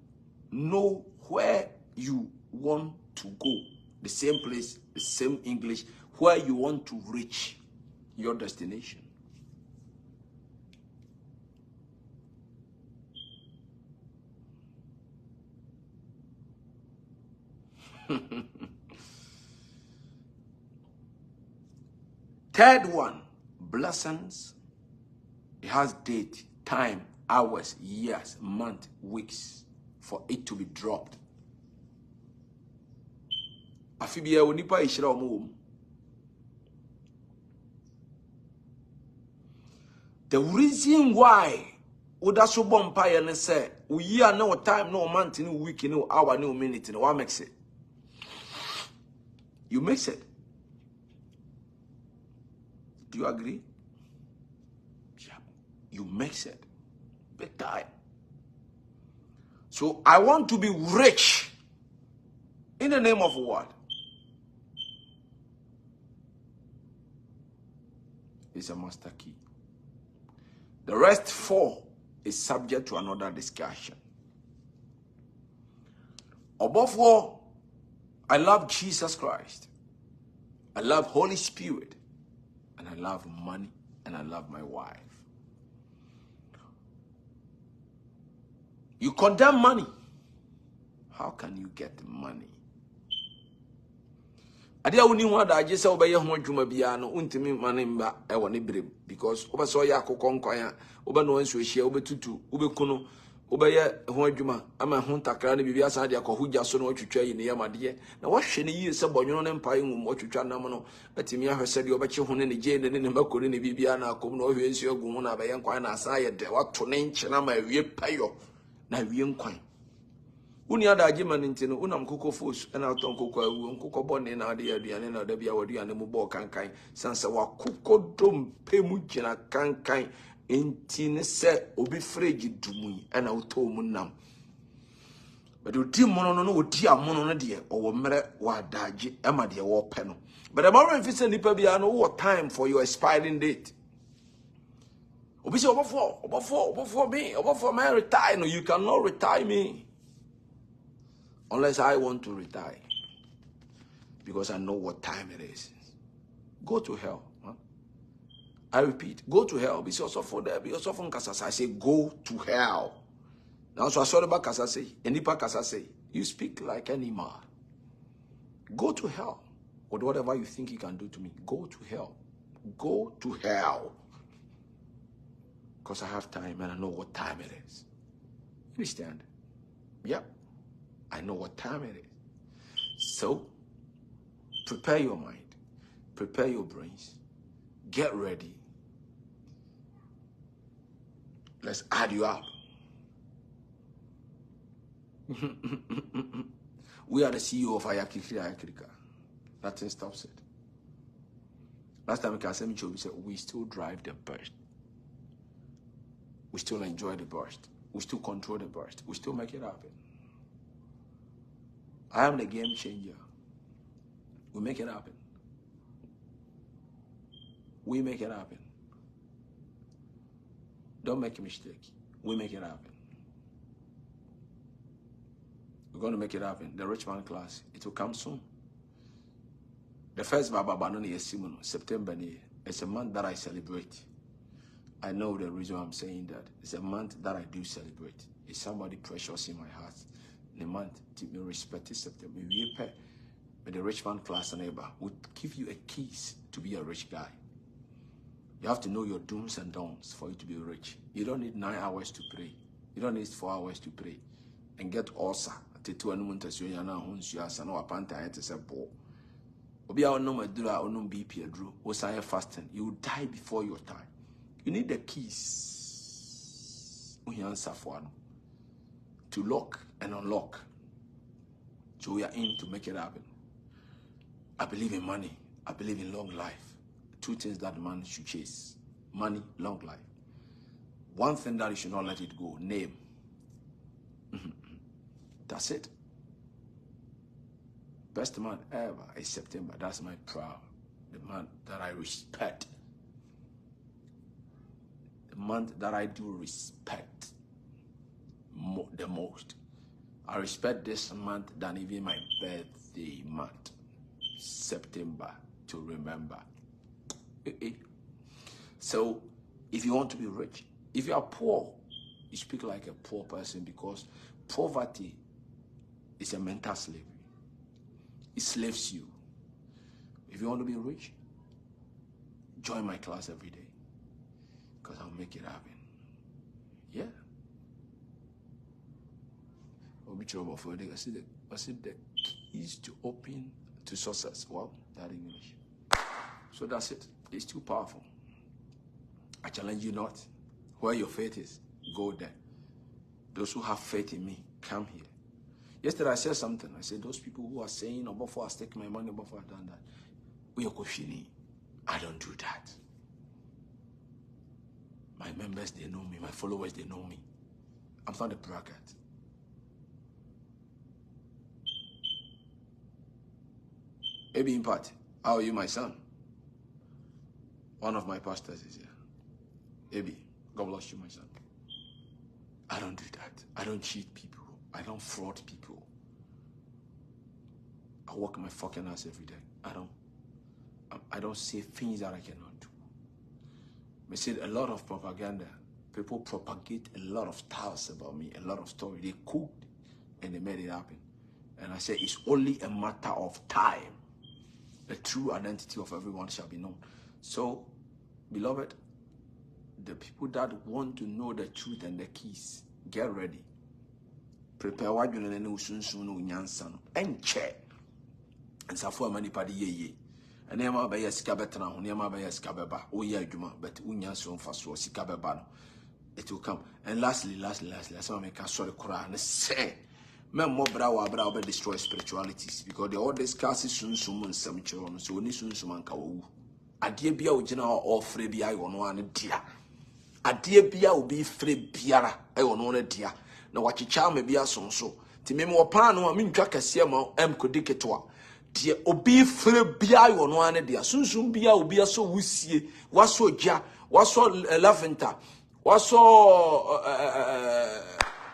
know where you want to go. The same place, the same English, where you want to reach your destination. Third one, blessings. It has date, time, hours, years, month, weeks for it to be dropped. Afibia onipa ishira omo. The reason why Oda so empire and say we year no time, no month, no week, no hour, no minute, no what makes it? You mix it. Do you agree? Yeah. You mix it. Big time. So I want to be rich. In the name of what? It's a master key. The rest 4 is subject to another discussion. Obofour, I love Jesus Christ. I love Holy Spirit. And I love money. And I love my wife. You condemn money. How can you get money? Adia uni wada aje se obeye ho adwuma bia no untimi mane mba e woni brem because oba so ya akokọ nkwan a oba no nso ehia obetutu obekunu obeye ho adwuma ama ho ntakra ne bibia san de akohugya so no atwitwa yi ne yamade na wahwe ne yi se bonyono ne mpa ngum atwitwa nam no atimi ahwese de obeche ho ne je ne makoni ne bibia na akom no ohwe nsu agu ho na abaye nkwan na asa ye de wato ne nkyena ma awie payo na awie nkwan. Uni ada ajima nintino unam kuko fos ena aton kuko awu nkuko bone na ade aduane na da bia waduane mu bo kankan sansa wa kuko dom pemu gina kankan enti ne se obi freji dumu ena uto mu nam but odi mono no odi amono no de owo mere wa daje ema de wo pe no but the moment if nipa bia no what time for your expiring date obi se Obofour me retire no you cannot retire me. Unless I want to retire. Because I know what time it is. Go to hell. Huh? I repeat, go to hell. Be also for there. Be also from Kasasa. I say, go to hell. Now, so I saw about Kasasa. Enipa Kasasa. You speak like any man. Go to hell. With whatever you think you can do to me. Go to hell. Go to hell. Because I have time and I know what time it is. Understand? Yep. I know what time it is. So, prepare your mind. Prepare your brains. Get ready. Let's add you up. We are the CEO of Ayakika. Nothing stops it. Last time we said we still drive the burst. We still enjoy the burst. We still control the burst. We still make it happen. I am the game changer. We make it happen. We make it happen. Don't make a mistake. We make it happen. We're going to make it happen. The rich man class, it will come soon. The first Baba Banoni is September. It's a month that I celebrate. I know the reason I'm saying that. It's a month that I do celebrate. It's somebody precious in my heart. The month to be respected September. But the rich man class and neighbor would give you a keys to be a rich guy. You have to know your dooms and don'ts for you to be rich. You don't need 9 hours to pray. You don't need 4 hours to pray. And get ulcer. Fasting. You will die before your time. You need the keys to lock and unlock. So we are in to make it happen. I believe in money. I believe in long life. 2 things that man should chase. Money, long life. 1 thing that you should not let it go. Name. That's it. Best month ever is September. That's my proud. The month that I respect. The month that I do respect the most. I respect this month than even my birthday month. September, to remember. So, if you want to be rich, if you are poor, you speak like a poor person because poverty is a mental slavery. It slaves you. If you want to be rich, join my class every day. Because I'll make it happen. Yeah. Obofour, I see the keys to open to success. Wow, that English. So that's it. It's too powerful. I challenge you not. Where your faith is, go there. Those who have faith in me, come here. Yesterday I said something. I said, those people who are saying, Obofour has taken my money, Obofour has done that. We are questioning. I don't do that. My members, they know me. My followers, they know me. I'm not a braggart. Maybe in part, how are you, my son? One of my pastors is here. Maybe, God bless you, my son. I don't do that. I don't cheat people. I don't fraud people. I work my fucking ass every day. I don't say things that I cannot do. I said a lot of propaganda. People propagate a lot of styles about me, a lot of stories. They cooked and they made it happen. And I said it's only a matter of time. The true identity of everyone shall be known. So, beloved, the people that want to know the truth and the keys, get ready. Prepare what you know soon and check. And so for many party ye. And never by a scabetana, never by a scababa, oh yeah, but unya so fast was scababa. It will come. And lastly, so I make a sorry cry and say, men more brow destroy spiritualities because they all discuss soon some children, so only soon some uncle. A dear beer general or free beer on one dear. A dear beer will be free beer, I on one dear. Now what your child may be a son so. Timmy more pan, I mean, Jack a siamo, codicatoa. Dear obi free beer on one dear. Soon beer will be a so we see. What's so ja, what's so lavender, what's so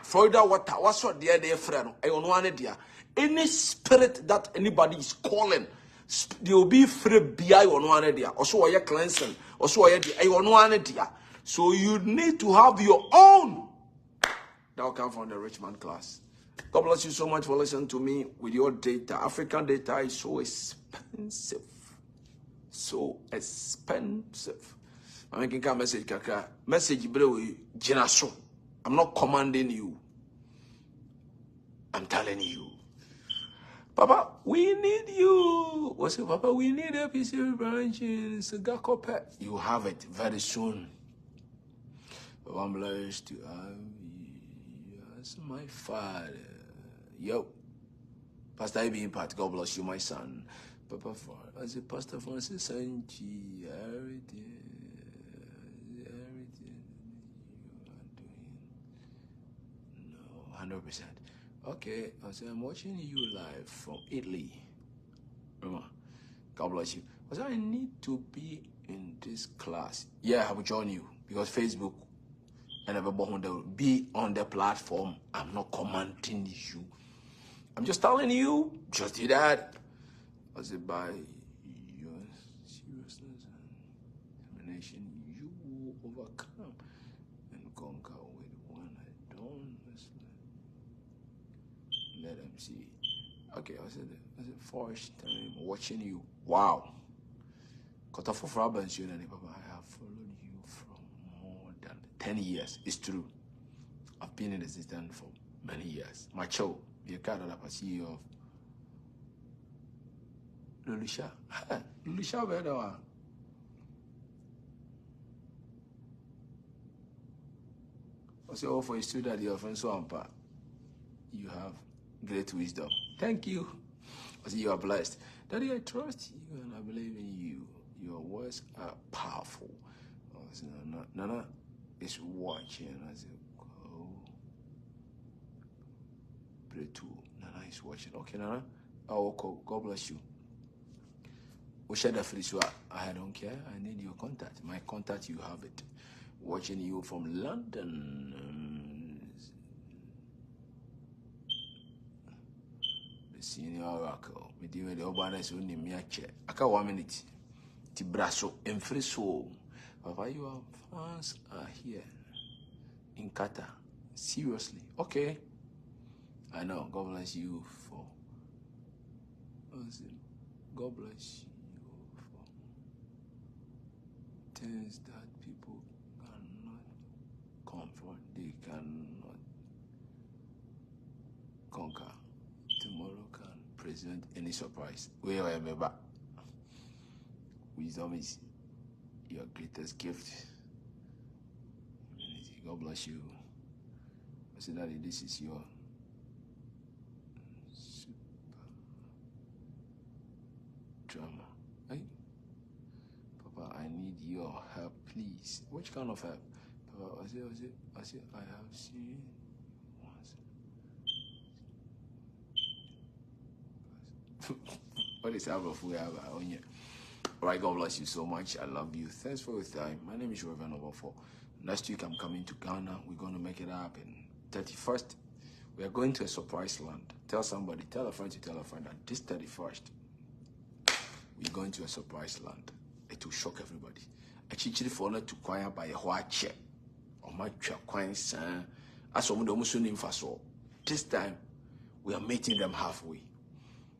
Florida water, what's so dear friend, I on one dear. Any spirit that anybody is calling, they will be free beer on one dear. Also, I cleansing, also, I on one dear. So you need to have your own. That will come from the rich man class. God bless you so much for listening to me with your data. African data is so expensive. So expensive. I'm making a message, kaka. Message, bro, Jinaso. I'm not commanding you. I'm telling you. Papa, we need you. What's it, Papa? We need a PC branches. You have it very soon. But I'm blessed to have you as my father. Yo. Pastor Ibi Impact, God bless you, my son. Papa, for as a pastor Francis Sanchi, everything you are doing. No, 100%. Okay, I said, I'm watching you live from Italy. Remember, God bless you. I said, I need to be in this class. Yeah, I will join you because Facebook and everyone will be on the platform. I'm not commanding you. I'm just telling you, just do that. I said, by your seriousness and determination, you will overcome and conquer with one I don't let them see. Okay, I said, first time watching you. Wow. I have followed you from more than 10 years. It's true. I've been in existence for many years. My show, the card that I see of Lulisha. Lulisha, where do I? I say, oh, for a student, your friend, so you have great wisdom. Thank you. I say, you are blessed. Daddy, I trust you and I believe in you. Your words are powerful. I say, Nana is watching. I say, go. Pray too. Nana is watching. Okay, Nana, I will call. God bless you. I don't care. I need your contact. My contact, you have it. Watching you from London. The senior oracle. Me do the urbanist only me a check. I got 1 minute. Tibraso and free soul. Papa, your fans are here in Qatar. Seriously. Okay. I know. God bless you for. God bless you for. things that people cannot confront, they cannot conquer. Tomorrow can present any surprise. Where I am back. Wisdom is your greatest gift. God bless you. I say, Daddy, this is your super drama. Hey, Papa, I need your help, please. Which kind of help? Papa, I say, I have seen once. What is Obofour? All right, God bless you so much. I love you. Thanks for your time. My name is Reverend Obofour. Next week, I'm coming to Ghana. We're going to make it happen. 31st, we are going to a surprise land. Tell somebody, tell a friend to tell a friend that this 31st, we're going to a surprise land. It will shock everybody. Actually, for not to choir by a white chair. Or my choir, son. As someone almost soon this time, we are meeting them halfway.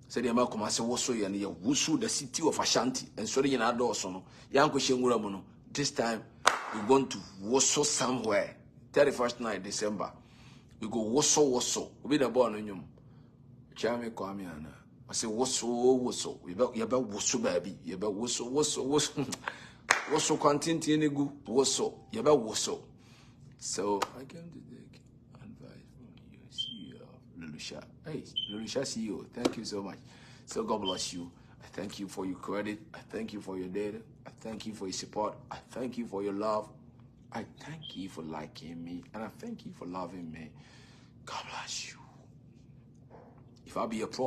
Said the American say, "What's so you Wusu, the city of Ashanti, and so in our doors, no, Yanko Shinguramono. This time, we're going to Woso somewhere. 31st night, December. We go Woso. We be the born in you. Chame Kwamiana. I say, Woso. We about Woso, baby. You about Woso. Woso continue to go Woso. You about Woso. So, I came to take advice from you, CEO of Lulusha. Hey, Lulusha CEO, thank you so much. So, God bless you. I thank you for your credit. I thank you for your data. I thank you for your support. I thank you for your love. I thank you for liking me. And I thank you for loving me. God bless you. If I be a pro